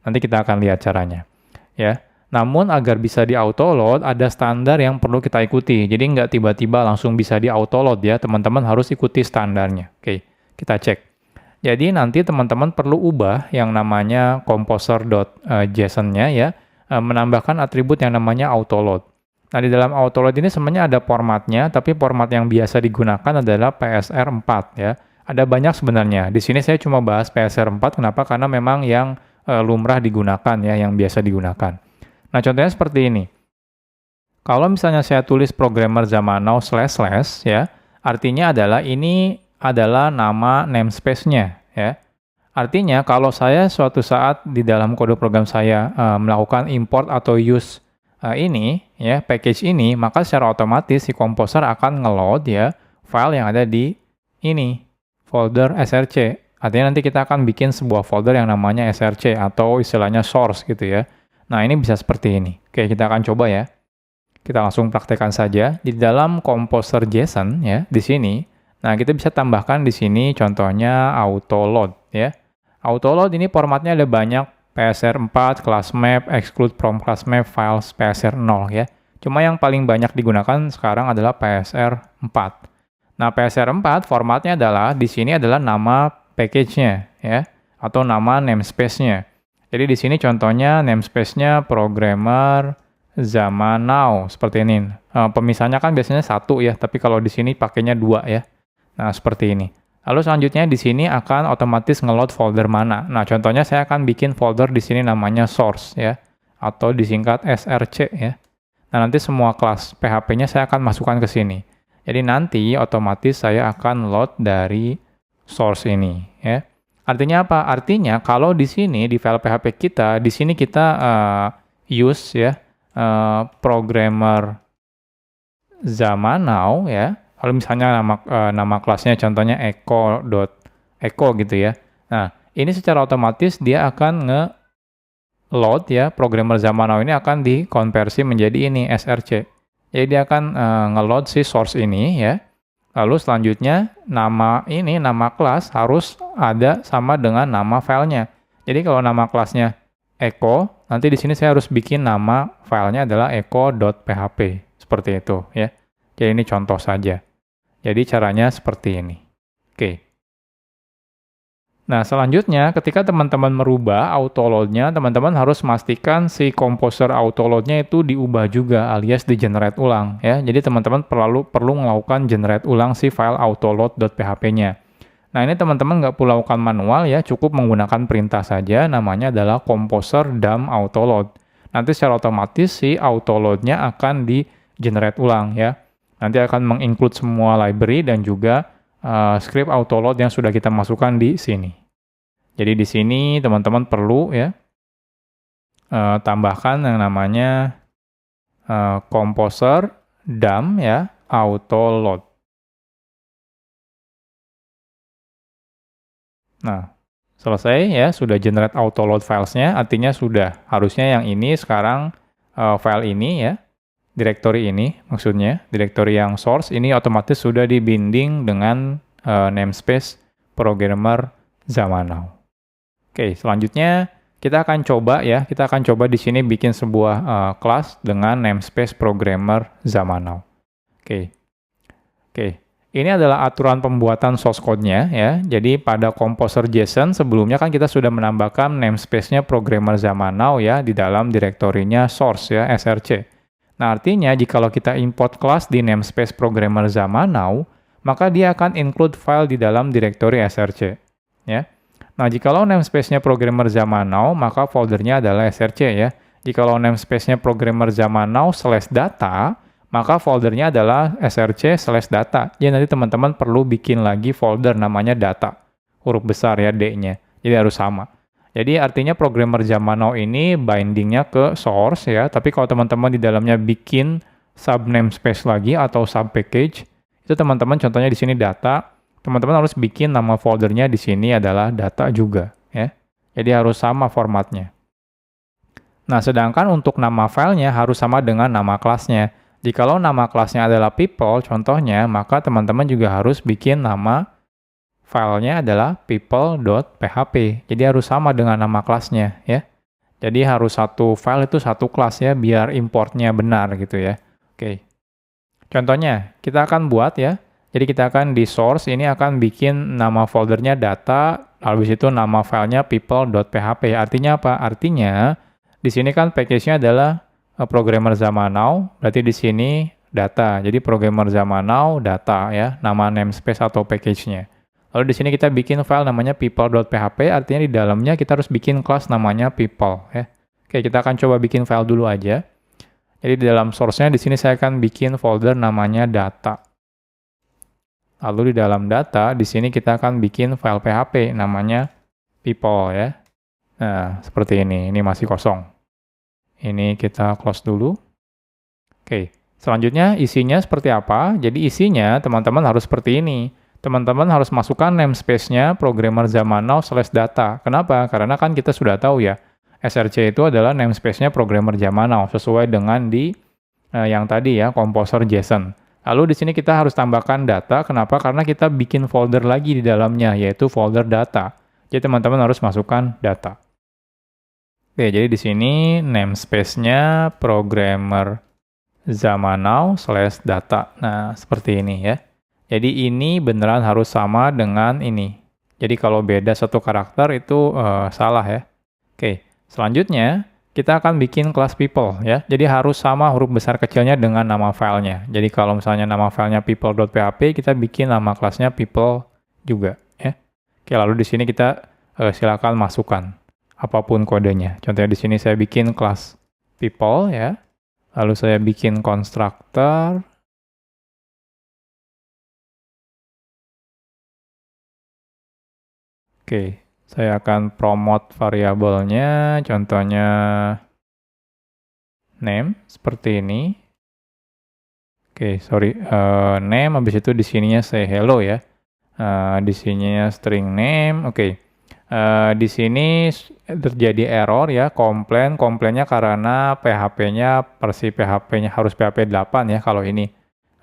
Nanti kita akan lihat caranya ya. Namun agar bisa di autoload, ada standar yang perlu kita ikuti. Jadi nggak tiba-tiba langsung bisa di autoload ya. Teman-teman harus ikuti standarnya. Oke, kita cek. Jadi nanti teman-teman perlu ubah yang namanya composer.json-nya ya, menambahkan atribut yang namanya autoload. Nah, di dalam autoload ini sebenarnya ada formatnya, tapi format yang biasa digunakan adalah PSR4 ya. Ada banyak sebenarnya. Di sini saya cuma bahas PSR4, kenapa? Karena memang yang lumrah digunakan ya, yang biasa digunakan. Nah, contohnya seperti ini. Kalau misalnya saya tulis programmer zaman now / ya, artinya adalah ini adalah nama namespace-nya ya. Artinya kalau saya suatu saat di dalam kode program saya melakukan import atau use ini ya, package ini, maka secara otomatis si komposer akan nge-load ya file yang ada di ini, folder src. Artinya nanti kita akan bikin sebuah folder yang namanya src atau istilahnya source gitu ya. Nah, ini bisa seperti ini. Oke, kita akan coba ya. Kita langsung praktekkan saja di dalam composer JSON ya, di sini. Nah, kita bisa tambahkan di sini contohnya autoload ya. Autoload ini formatnya ada banyak, PSR4, class map, exclude from class map, files PSR0 ya. Cuma yang paling banyak digunakan sekarang adalah PSR4. Nah, PSR4 formatnya adalah di sini adalah nama package-nya ya, atau nama namespace-nya. Jadi di sini contohnya namespace-nya programmer zaman now seperti ini. Pemisahnya kan biasanya 1 ya, tapi kalau di sini pakainya 2 ya. Nah, seperti ini. Lalu selanjutnya di sini akan otomatis nge-load folder mana. Nah, contohnya saya akan bikin folder di sini namanya source ya, atau disingkat src ya. Nah, nanti semua kelas PHP-nya saya akan masukkan ke sini. Jadi nanti otomatis saya akan load dari source ini ya. Artinya apa? Artinya kalau di sini di file PHP kita, di sini kita use ya programmer zaman now ya. Kalau misalnya nama kelasnya contohnya echo gitu ya. Nah, ini secara otomatis dia akan nge-load ya, programmer zaman now ini akan dikonversi menjadi ini src. Jadi dia akan nge-load si source ini ya. Lalu selanjutnya nama kelas harus ada sama dengan nama filenya. Jadi kalau nama kelasnya echo, nanti di sini saya harus bikin nama filenya adalah echo.php. Seperti itu ya. Jadi ini contoh saja. Jadi caranya seperti ini. Oke. Nah, selanjutnya ketika teman-teman merubah autoload-nya, teman-teman harus memastikan si composer autoload-nya itu diubah juga alias di-generate ulang ya. Jadi teman-teman perlu melakukan generate ulang si file autoload.php-nya. Nah, ini teman-teman nggak perlu lakukan manual ya, cukup menggunakan perintah saja, namanya adalah composer dam autoload. Nanti secara otomatis si autoload-nya akan di-generate ulang ya. Nanti akan menginclude semua library dan juga script autoload yang sudah kita masukkan di sini. Jadi di sini teman-teman perlu ya tambahkan yang namanya composer dam ya autoload. Nah, selesai ya, sudah generate autoload filesnya, artinya sudah harusnya yang ini sekarang file ini ya. Directory ini, maksudnya, directory yang source, ini otomatis sudah dibinding dengan namespace programmer zaman now. Oke, selanjutnya kita akan coba ya, kita akan coba di sini bikin sebuah kelas dengan namespace programmer zaman now. Oke, ini adalah aturan pembuatan source code-nya ya. Jadi pada composer JSON sebelumnya kan kita sudah menambahkan namespace-nya programmer zaman now ya di dalam direktorinya source ya, src. Nah, artinya jikalau kita import kelas di namespace programmer zaman now, maka dia akan include file di dalam direktori src. Ya. Nah, jikalau namespace-nya programmer zaman now, maka foldernya adalah src ya. Jikalau namespace-nya programmer zaman now /data, maka foldernya adalah src/data. Jadi nanti teman-teman perlu bikin lagi folder namanya data. Huruf besar ya, D-nya. Jadi harus sama. Jadi artinya programmer zaman now ini bindingnya ke source ya, tapi kalau teman-teman di dalamnya bikin sub namespace lagi atau sub package, itu teman-teman contohnya di sini data, teman-teman harus bikin nama foldernya di sini adalah data juga ya. Jadi harus sama formatnya. Nah, sedangkan untuk nama filenya harus sama dengan nama kelasnya. Jikalau nama kelasnya adalah people contohnya, maka teman-teman juga harus bikin nama filenya adalah people.php. Jadi harus sama dengan nama kelasnya ya. Jadi harus satu file itu satu kelas ya biar importnya benar gitu ya. Oke. Contohnya kita akan buat ya. Jadi kita akan di source ini akan bikin nama foldernya data, habis itu nama filenya people.php. Artinya apa? Artinya di sini kan package-nya adalah programmer zaman now, berarti di sini data. Jadi programmer zaman now data ya, nama namespace atau package-nya. Lalu di sini kita bikin file namanya people.php, artinya di dalamnya kita harus bikin kelas namanya people ya. Oke, kita akan coba bikin file dulu aja. Jadi di dalam source-nya di sini saya akan bikin folder namanya data. Lalu di dalam data di sini kita akan bikin file PHP namanya people ya. Nah, seperti ini. Ini masih kosong. Ini kita close dulu. Oke, selanjutnya isinya seperti apa? Jadi isinya teman-teman harus seperti ini. Teman-teman harus masukkan namespace-nya programmer zaman now /data. Kenapa? Karena kan kita sudah tahu ya, src itu adalah namespace-nya programmer zaman now sesuai dengan di yang tadi ya, composer JSON. Lalu di sini kita harus tambahkan data. Kenapa? Karena kita bikin folder lagi di dalamnya, yaitu folder data. Jadi teman-teman harus masukkan data. Oke, jadi di sini namespace-nya programmer zaman now /data. Nah, seperti ini ya. Jadi ini beneran harus sama dengan ini. Jadi kalau beda satu karakter itu salah ya. Oke, selanjutnya kita akan bikin kelas people ya. Jadi harus sama huruf besar kecilnya dengan nama filenya. Jadi kalau misalnya nama filenya people.php, kita bikin nama kelasnya people juga ya. Oke, lalu di sini kita silakan masukkan apapun kodenya. Contohnya di sini saya bikin kelas people ya. Lalu saya bikin constructor. Oke, saya akan promote variabelnya, contohnya name, seperti ini. Oke, sorry, name, habis itu di sininya saya hello ya. Di sininya string name, oke. Di sini terjadi error ya, komplainnya karena PHP-nya versi PHP-nya harus PHP 8 ya kalau ini.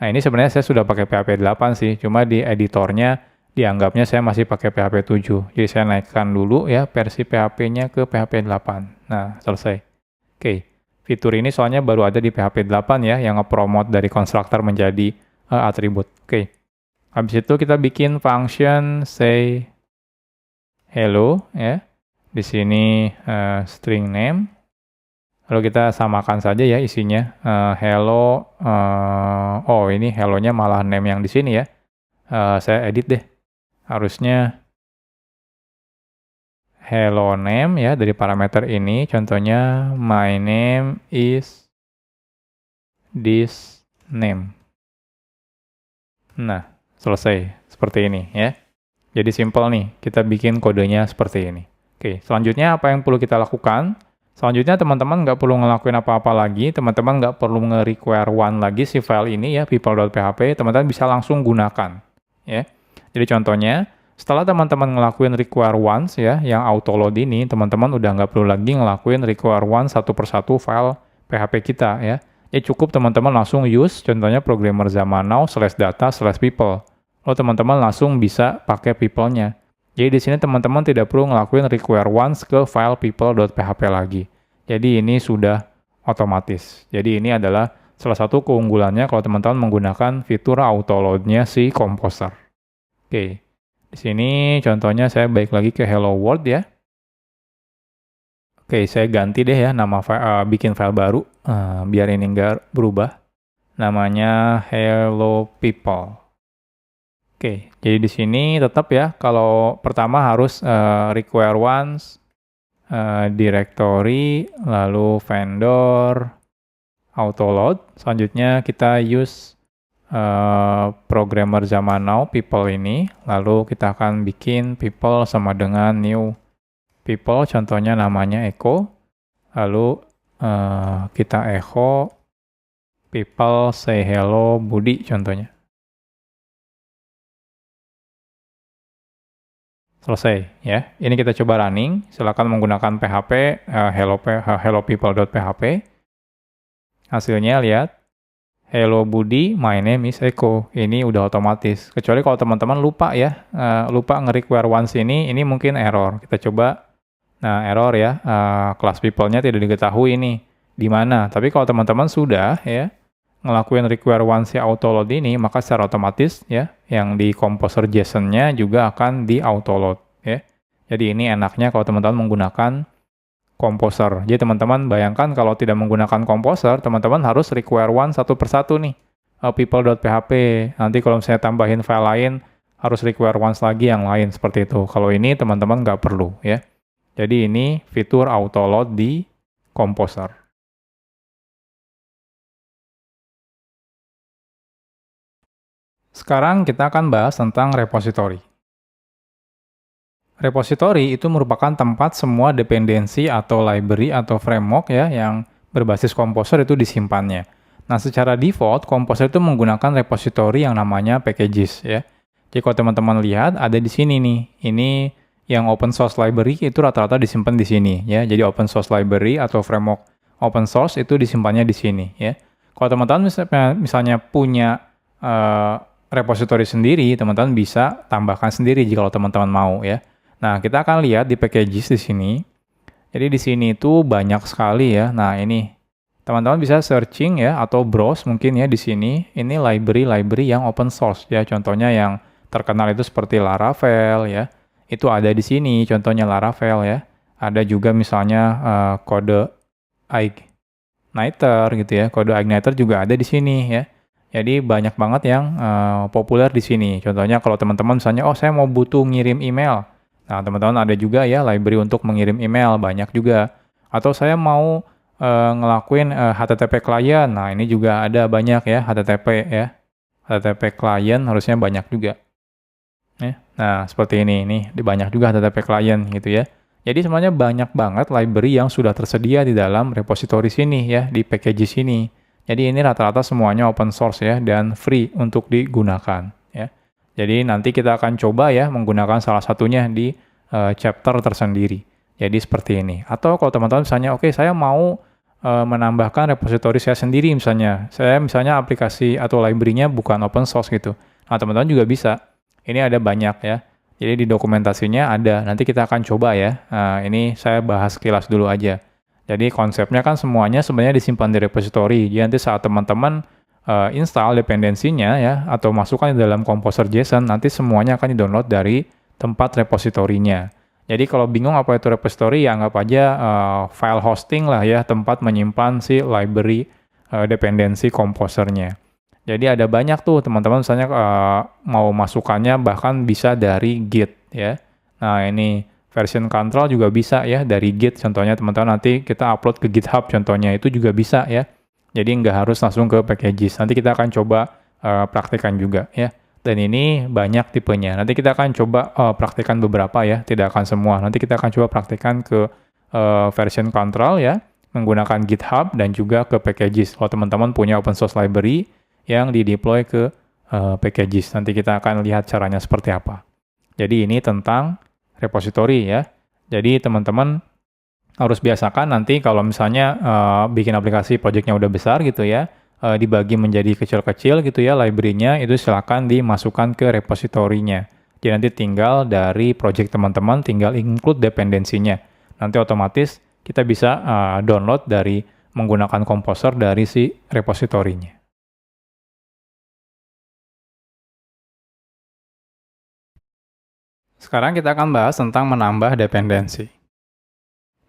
Nah, ini sebenarnya saya sudah pakai PHP 8 sih, cuma di editornya dianggapnya saya masih pakai PHP 7. Jadi saya naikkan dulu ya versi PHP-nya ke PHP 8. Nah, selesai. Oke, fitur ini soalnya baru ada di PHP 8 ya, yang nge-promote dari constructor menjadi atribut. Oke, habis itu kita bikin function say hello ya. Di sini string name. Lalu kita samakan saja ya isinya. Hello, oh ini hello-nya malah name yang di sini ya. Saya edit deh. Harusnya hello name ya dari parameter ini. Contohnya my name is this name. Nah, selesai. Seperti ini ya. Jadi simple nih, kita bikin kodenya seperti ini. Oke, selanjutnya apa yang perlu kita lakukan? Selanjutnya teman-teman nggak perlu ngelakuin apa-apa lagi, teman-teman nggak perlu nge-require one lagi si file ini ya, people.php, teman-teman bisa langsung gunakan. Ya. Jadi contohnya, setelah teman-teman ngelakuin require once ya, yang auto load ini, teman-teman udah nggak perlu lagi ngelakuin require once satu persatu file PHP kita ya. Ya cukup teman-teman langsung use, contohnya programmer zaman now /data/people. Lalu teman-teman langsung bisa pakai people-nya. Jadi di sini teman-teman tidak perlu ngelakuin require once ke file people.php lagi. Jadi ini sudah otomatis. Jadi ini adalah salah satu keunggulannya kalau teman-teman menggunakan fitur auto load-nya si Composer. Oke, di sini contohnya saya balik lagi ke Hello World ya. Oke, saya ganti deh ya nama file, bikin file baru biar ini nggak berubah. Namanya Hello People. Oke, jadi di sini tetap ya kalau pertama harus require once directory lalu vendor auto load. Selanjutnya kita use programmer zaman now people ini, lalu kita akan bikin people sama dengan new people, contohnya namanya echo, lalu kita echo people say hello Budi contohnya. Selesai ya. Ini kita coba running, silakan menggunakan PHP hello people.php. Hasilnya lihat hello Budi, my name is Eko. Ini udah otomatis. Kecuali kalau teman-teman lupa ya, lupa nge-require once ini mungkin error. Kita coba. Nah, error ya, kelas people-nya tidak diketahui ini di mana. Tapi kalau teman-teman sudah ya, ngelakuin require once si autoload ini, maka secara otomatis ya, yang di Composer JSON-nya juga akan di autoload ya. Jadi ini enaknya kalau teman-teman menggunakan Composer. Jadi teman-teman bayangkan kalau tidak menggunakan Composer, teman-teman harus require once satu persatu nih. People.php. Nanti kalau misalnya tambahin file lain, harus require once lagi yang lain seperti itu. Kalau ini teman-teman nggak perlu ya. Jadi ini fitur autoload di Composer. Sekarang kita akan bahas tentang repository. Repository itu merupakan tempat semua dependensi atau library atau framework ya yang berbasis Composer itu disimpannya. Nah, secara default Composer itu menggunakan repository yang namanya packages ya. Jadi kalau teman-teman lihat ada di sini nih. Ini yang open source library itu rata-rata disimpan di sini ya. Jadi open source library atau framework open source itu disimpannya di sini ya. Kalau teman-teman misalnya punya repository sendiri, teman-teman bisa tambahkan sendiri jika teman-teman mau ya. Nah, kita akan lihat di packages di sini. Jadi di sini itu banyak sekali ya. Nah, ini teman-teman bisa searching ya atau browse mungkin ya di sini. Ini library yang open source ya. Contohnya yang terkenal itu seperti Laravel ya. Itu ada di sini contohnya Laravel ya. Ada juga misalnya kode Igniter gitu ya. Kode Igniter juga ada di sini ya. Jadi banyak banget yang populer di sini. Contohnya kalau teman-teman misalnya, oh saya mau butuh ngirim email. Nah, teman-teman ada juga ya library untuk mengirim email, banyak juga. Atau saya mau ngelakuin HTTP client. Nah, ini juga ada banyak ya HTTP ya. HTTP client harusnya banyak juga. Nah, seperti ini banyak juga HTTP client gitu ya. Jadi sebenarnya banyak banget library yang sudah tersedia di dalam repository sini ya, di packages ini. Jadi ini rata-rata semuanya open source ya dan free untuk digunakan ya. Jadi nanti kita akan coba ya menggunakan salah satunya di chapter tersendiri. Jadi seperti ini. Atau kalau teman-teman misalnya oke, saya mau menambahkan repository saya sendiri misalnya. Saya misalnya aplikasi atau library-nya bukan open source gitu. Nah, teman-teman juga bisa. Ini ada banyak ya. Jadi di dokumentasinya ada. Nanti kita akan coba ya. Ini saya bahas sekilas dulu aja. Jadi konsepnya kan semuanya sebenarnya disimpan di repository. Jadi nanti saat teman-teman install dependensinya ya, atau masukkan di dalam Composer JSON, nanti semuanya akan di-download dari tempat repositorinya. Jadi kalau bingung apa itu repository, ya anggap aja file hosting lah ya, tempat menyimpan si library dependensi Composernya. Jadi ada banyak tuh teman-teman misalnya mau masukannya bahkan bisa dari Git ya. Nah ini version control juga bisa ya dari Git, contohnya teman-teman nanti kita upload ke GitHub contohnya, itu juga bisa ya. Jadi nggak harus langsung ke packages, nanti kita akan coba praktekkan juga ya. Dan ini banyak tipenya, nanti kita akan coba praktekkan beberapa ya, tidak akan semua. Nanti kita akan coba praktekkan ke version control ya, menggunakan GitHub dan juga ke packages. Kalau teman-teman punya open source library yang di-deploy ke packages, nanti kita akan lihat caranya seperti apa. Jadi ini tentang repository ya. Jadi teman-teman harus biasakan nanti kalau misalnya bikin aplikasi projectnya udah besar gitu ya, dibagi menjadi kecil-kecil gitu ya library-nya, itu silakan dimasukkan ke repositorinya. Jadi nanti tinggal dari project teman-teman tinggal include dependensinya. Nanti otomatis kita bisa download dari menggunakan Composer dari si repositorinya. Sekarang kita akan bahas tentang menambah dependensi.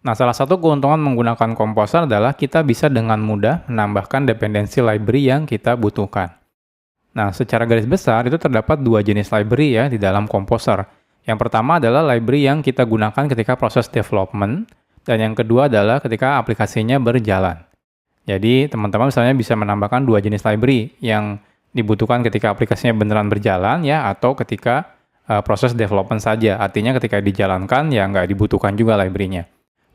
Nah, salah satu keuntungan menggunakan Composer adalah kita bisa dengan mudah menambahkan dependensi library yang kita butuhkan. Nah, secara garis besar itu terdapat dua jenis library ya di dalam Composer. Yang pertama adalah library yang kita gunakan ketika proses development, dan yang kedua adalah ketika aplikasinya berjalan. Jadi, teman-teman misalnya bisa menambahkan dua jenis library yang dibutuhkan ketika aplikasinya beneran berjalan ya, atau ketika proses development saja. Artinya ketika dijalankan ya nggak dibutuhkan juga library-nya.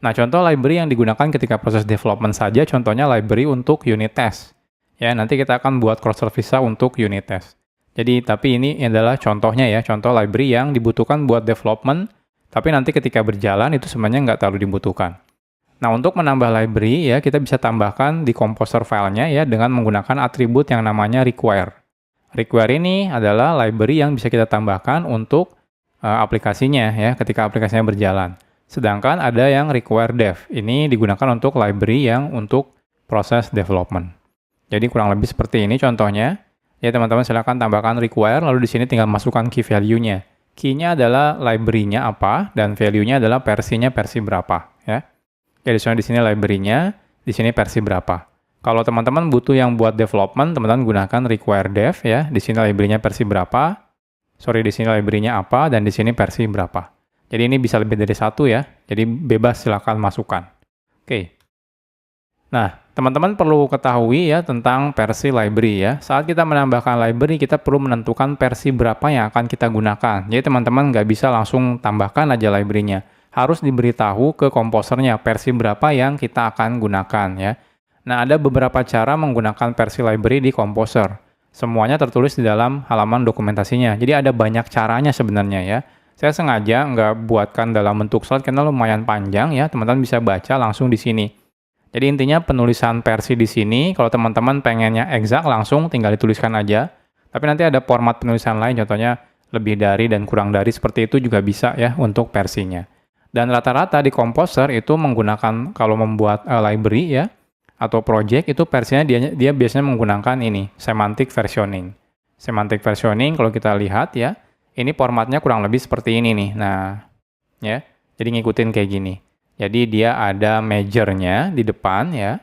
Nah, contoh library yang digunakan ketika proses development saja, contohnya library untuk unit test. Ya, nanti kita akan buat cross visa untuk unit test. Jadi, tapi ini adalah contohnya ya, contoh library yang dibutuhkan buat development, tapi nanti ketika berjalan itu sebenarnya nggak terlalu dibutuhkan. Nah, untuk menambah library ya, kita bisa tambahkan di Composer filenya ya dengan menggunakan atribut yang namanya require. Require ini adalah library yang bisa kita tambahkan untuk aplikasinya ya, ketika aplikasinya berjalan. Sedangkan ada yang require dev. Ini digunakan untuk library yang untuk proses development. Jadi kurang lebih seperti ini contohnya. Ya teman-teman silakan tambahkan require, lalu di sini tinggal masukkan key value-nya. Key-nya adalah library-nya apa, dan value-nya adalah versinya versi berapa. Ya. Jadi di sini library-nya, di sini versi berapa. Kalau teman-teman butuh yang buat development, teman-teman gunakan require dev ya. Di sini library-nya versi berapa. Di sini library-nya apa, dan di sini versi berapa. Jadi ini bisa lebih dari satu ya. Jadi bebas silakan masukkan. Oke. Nah, teman-teman perlu ketahui ya tentang versi library ya. Saat kita menambahkan library, kita perlu menentukan versi berapa yang akan kita gunakan. Jadi teman-teman nggak bisa langsung tambahkan aja library-nya. Harus diberitahu ke komposernya versi berapa yang kita akan gunakan ya. Nah, ada beberapa cara menggunakan versi library di komposer. Semuanya tertulis di dalam halaman dokumentasinya. Jadi ada banyak caranya sebenarnya ya. Saya sengaja nggak buatkan dalam bentuk slide karena lumayan panjang ya. Teman-teman bisa baca langsung di sini. Jadi intinya penulisan versi di sini, kalau teman-teman pengennya exact langsung tinggal dituliskan aja. Tapi nanti ada format penulisan lain, contohnya lebih dari dan kurang dari, seperti itu juga bisa ya untuk versinya. Dan rata-rata di Composer itu menggunakan, kalau membuat library ya, atau project, itu versinya dia biasanya menggunakan ini, semantic versioning. Semantic versioning kalau kita lihat ya, ini formatnya kurang lebih seperti ini nih. Nah, ya, jadi ngikutin kayak gini. Jadi dia ada major-nya di depan ya.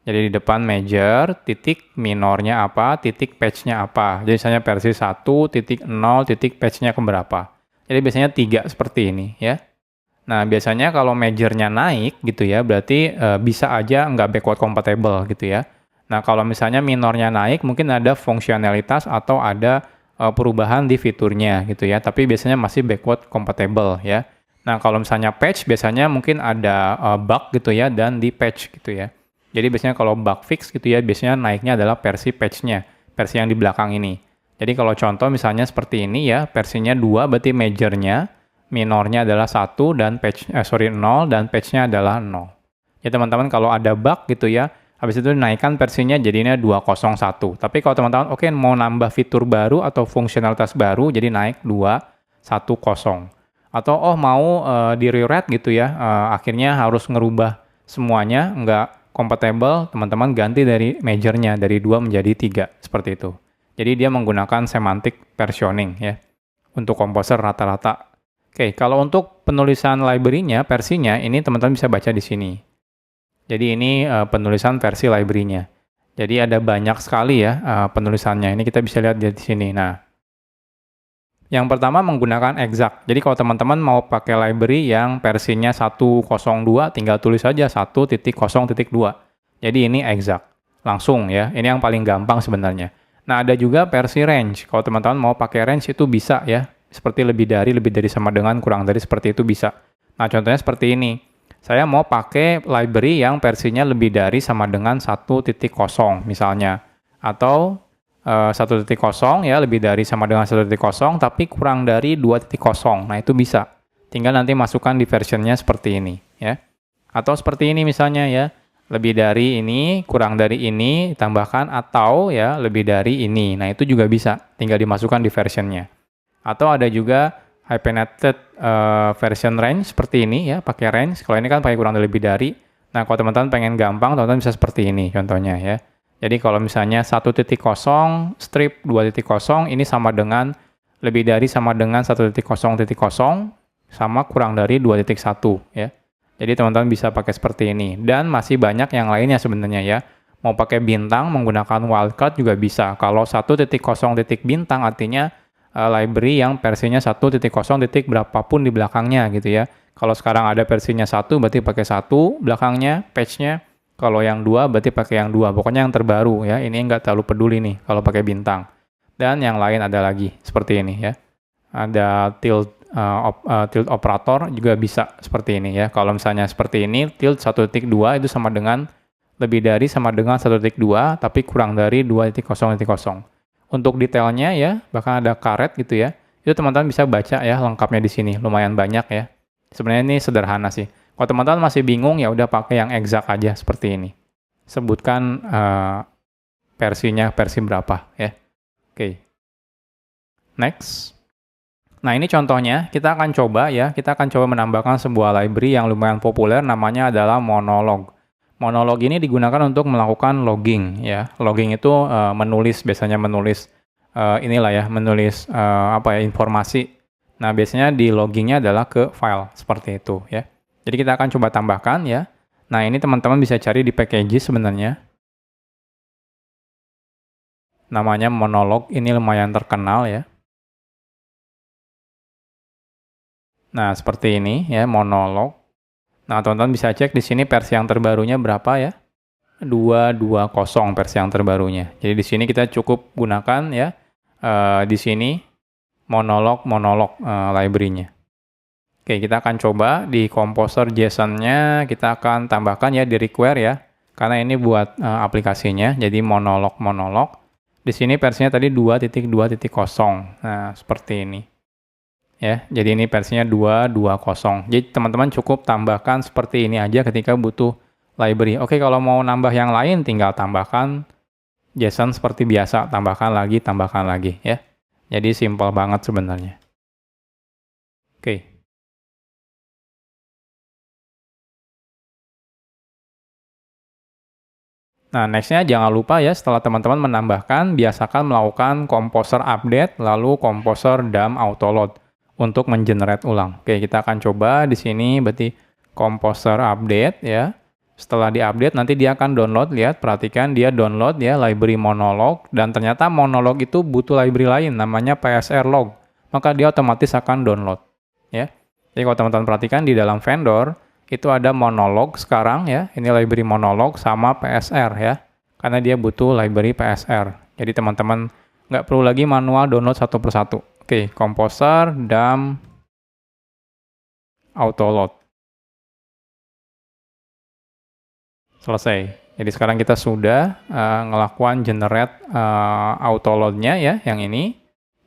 Jadi di depan major, titik minornya apa, titik patch-nya apa. Jadi misalnya versi 1, titik 0, titik patch-nya keberapa. Jadi biasanya 3 seperti ini ya. Nah biasanya kalau major-nya naik gitu ya, berarti bisa aja nggak backward compatible gitu ya. Nah kalau misalnya minornya naik, mungkin ada fungsionalitas atau ada perubahan di fiturnya gitu ya. Tapi biasanya masih backward compatible ya. Nah, kalau misalnya patch, biasanya mungkin ada bug gitu ya, dan di patch gitu ya. Jadi biasanya kalau bug fix gitu ya, biasanya naiknya adalah versi patch-nya, versi yang di belakang ini. Jadi kalau contoh misalnya seperti ini ya, versinya 2 berarti major-nya, minornya adalah 1, dan 0, dan patch-nya adalah 0. Ya teman-teman kalau ada bug gitu ya, habis itu dinaikkan versinya jadinya 201. Tapi kalau teman-teman oke mau nambah fitur baru atau fungsionalitas baru, jadi naik 210. Atau mau di rewrite gitu ya, akhirnya harus ngerubah semuanya, nggak compatible, teman-teman ganti dari majornya, dari 2 menjadi 3, seperti itu. Jadi dia menggunakan semantic versioning ya, untuk komposer rata-rata. Oke, kalau untuk penulisan library-nya, versinya, ini teman-teman bisa baca di sini. Jadi ini penulisan versi library-nya. Jadi ada banyak sekali ya penulisannya, ini kita bisa lihat di sini. Nah, yang pertama menggunakan exact. Jadi kalau teman-teman mau pakai library yang versinya 102, tinggal tulis saja 1.0.2. Jadi ini exact. Langsung ya, ini yang paling gampang sebenarnya. Nah ada juga versi range. Kalau teman-teman mau pakai range itu bisa ya. Seperti lebih dari sama dengan, kurang dari, seperti itu bisa. Nah contohnya seperti ini. Saya mau pakai library yang versinya lebih dari sama dengan 1.0 misalnya. Atau 1.0 ya, lebih dari sama dengan 1.0, tapi kurang dari 2.0. Nah, itu bisa. Tinggal nanti masukkan di versionnya seperti ini, ya. Atau seperti ini misalnya ya, lebih dari ini, kurang dari ini, tambahkan atau ya, lebih dari ini. Nah, itu juga bisa. Tinggal dimasukkan di versionnya. Atau ada juga hyphenated version range seperti ini ya, pakai range. Kalau ini kan pakai kurang dari, lebih dari. Nah, kalau teman-teman pengen gampang, teman-teman bisa seperti ini contohnya ya. Jadi kalau misalnya 1.0 strip 2.0 ini sama dengan lebih dari sama dengan 1.0 sama kurang dari 2.1 ya. Jadi teman-teman bisa pakai seperti ini, dan masih banyak yang lainnya sebenarnya ya. Mau pakai bintang menggunakan wildcard juga bisa. Kalau 1.0 bintang artinya library yang versinya 1.0 berapapun di belakangnya gitu ya. Kalau sekarang ada versinya 1 berarti pakai 1 belakangnya patch-nya. Kalau yang 2 berarti pakai yang 2. Pokoknya yang terbaru ya. Ini nggak terlalu peduli nih kalau pakai bintang. Dan yang lain ada lagi seperti ini ya. Ada tilt operator juga bisa seperti ini ya. Kalau misalnya seperti ini, tilt 1.2 itu sama dengan lebih dari sama dengan 1.2 tapi kurang dari 2.0. Untuk detailnya ya, bahkan ada karet gitu ya. Itu teman-teman bisa baca ya lengkapnya di sini. Lumayan banyak ya. Sebenarnya ini sederhana sih. Kalau teman-teman masih bingung, ya udah pakai yang exact aja seperti ini. Sebutkan versinya versi berapa ya. Oke. Next. Nah ini contohnya, kita akan coba menambahkan sebuah library yang lumayan populer, namanya adalah Monolog. Monolog ini digunakan untuk melakukan logging ya. Logging itu menulis, biasanya menulis menulis informasi. Nah, biasanya di loggingnya adalah ke file seperti itu ya. Jadi kita akan coba tambahkan ya. Nah, ini teman-teman bisa cari di packages sebenarnya. Namanya monolog, ini lumayan terkenal ya. Nah, seperti ini ya, monolog. Nah, teman-teman bisa cek di sini versi yang terbarunya berapa ya. 220 versi yang terbarunya. Jadi di sini kita cukup gunakan ya di sini monolog library-nya. Oke, kita akan coba di Composer JSON-nya kita akan tambahkan ya di require ya. Karena ini buat aplikasinya. Jadi monolog. Di sini versinya tadi 2.2.0. Nah, seperti ini. Ya, jadi ini versinya 2.20. Jadi teman-teman cukup tambahkan seperti ini aja ketika butuh library. Oke, kalau mau nambah yang lain tinggal tambahkan JSON seperti biasa, tambahkan lagi ya. Jadi simpel banget sebenarnya. Oke. Nah, next-nya jangan lupa ya, setelah teman-teman menambahkan, biasakan melakukan composer update, lalu composer dump autoload untuk mengenerate ulang. Oke, kita akan coba di sini, berarti composer update ya. Setelah diupdate, nanti dia akan download, lihat, perhatikan dia download ya, library monolog, dan ternyata monolog itu butuh library lain, namanya PSR log. Maka dia otomatis akan download ya. Jadi kalau teman-teman perhatikan di dalam vendor, itu ada monolog sekarang ya, ini library monolog sama PSR ya, karena dia butuh library PSR. Jadi teman-teman nggak perlu lagi manual download satu persatu. Oke, composer dump autoload. Selesai. Jadi sekarang kita sudah ngelakukan generate autoload-nya ya, yang ini,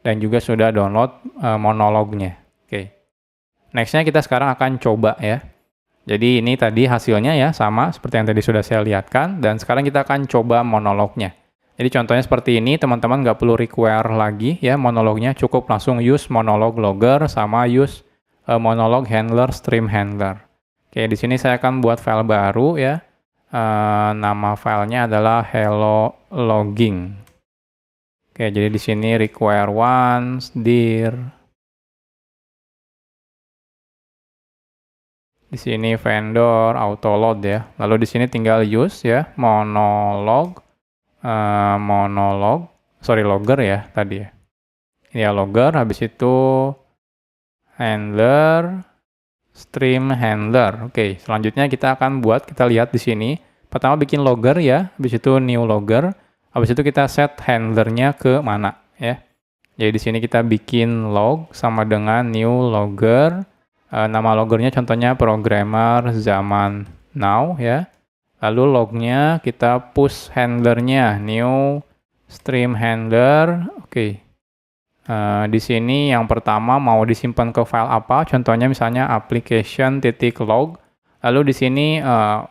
dan juga sudah download monolognya. Oke. Next-nya kita sekarang akan coba ya. Jadi ini tadi hasilnya ya, sama seperti yang tadi sudah saya lihatkan, dan sekarang kita akan coba monolognya. Jadi contohnya seperti ini, teman-teman nggak perlu require lagi ya monolognya, cukup langsung use monolog logger sama use monolog handler, stream handler. Oke, di sini saya akan buat file baru ya, nama filenya adalah hello logging. Oke, jadi di sini require once, dir. Di sini vendor autoload ya. Lalu di sini tinggal use ya monolog logger ya tadi ya. Ini ya logger, habis itu handler, stream handler. Oke, selanjutnya kita akan kita lihat di sini. Pertama bikin logger ya, habis itu new logger, habis itu kita set handlernya ke mana ya. Jadi di sini kita bikin log sama dengan new logger. Nama loggernya contohnya programmer zaman now ya. Lalu lognya kita push handlernya new stream handler. Oke. Di sini yang pertama mau disimpan ke file apa? Contohnya misalnya application.log. Lalu di sini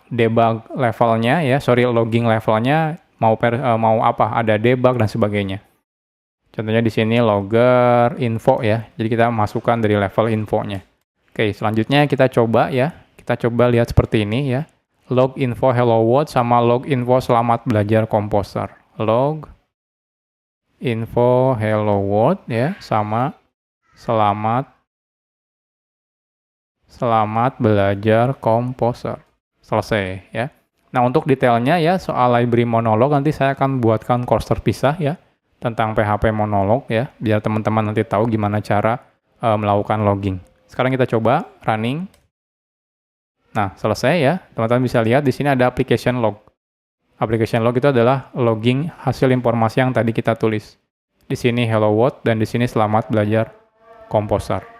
debug levelnya ya, logging levelnya mau apa? Ada debug dan sebagainya. Contohnya di sini logger info ya. Jadi kita masukkan dari level infonya. Oke, selanjutnya kita coba ya. Kita coba lihat seperti ini ya. Log info hello world sama log info selamat belajar Composer. Log info hello world ya sama selamat belajar Composer. Selesai ya. Nah, untuk detailnya ya soal library monolog nanti saya akan buatkan course terpisah ya tentang PHP monolog ya, biar teman-teman nanti tahu gimana cara melakukan logging. Sekarang kita coba running. Nah, selesai ya. Teman-teman bisa lihat di sini ada application log. Application log itu adalah logging hasil informasi yang tadi kita tulis. Di sini hello world dan di sini selamat belajar Composer.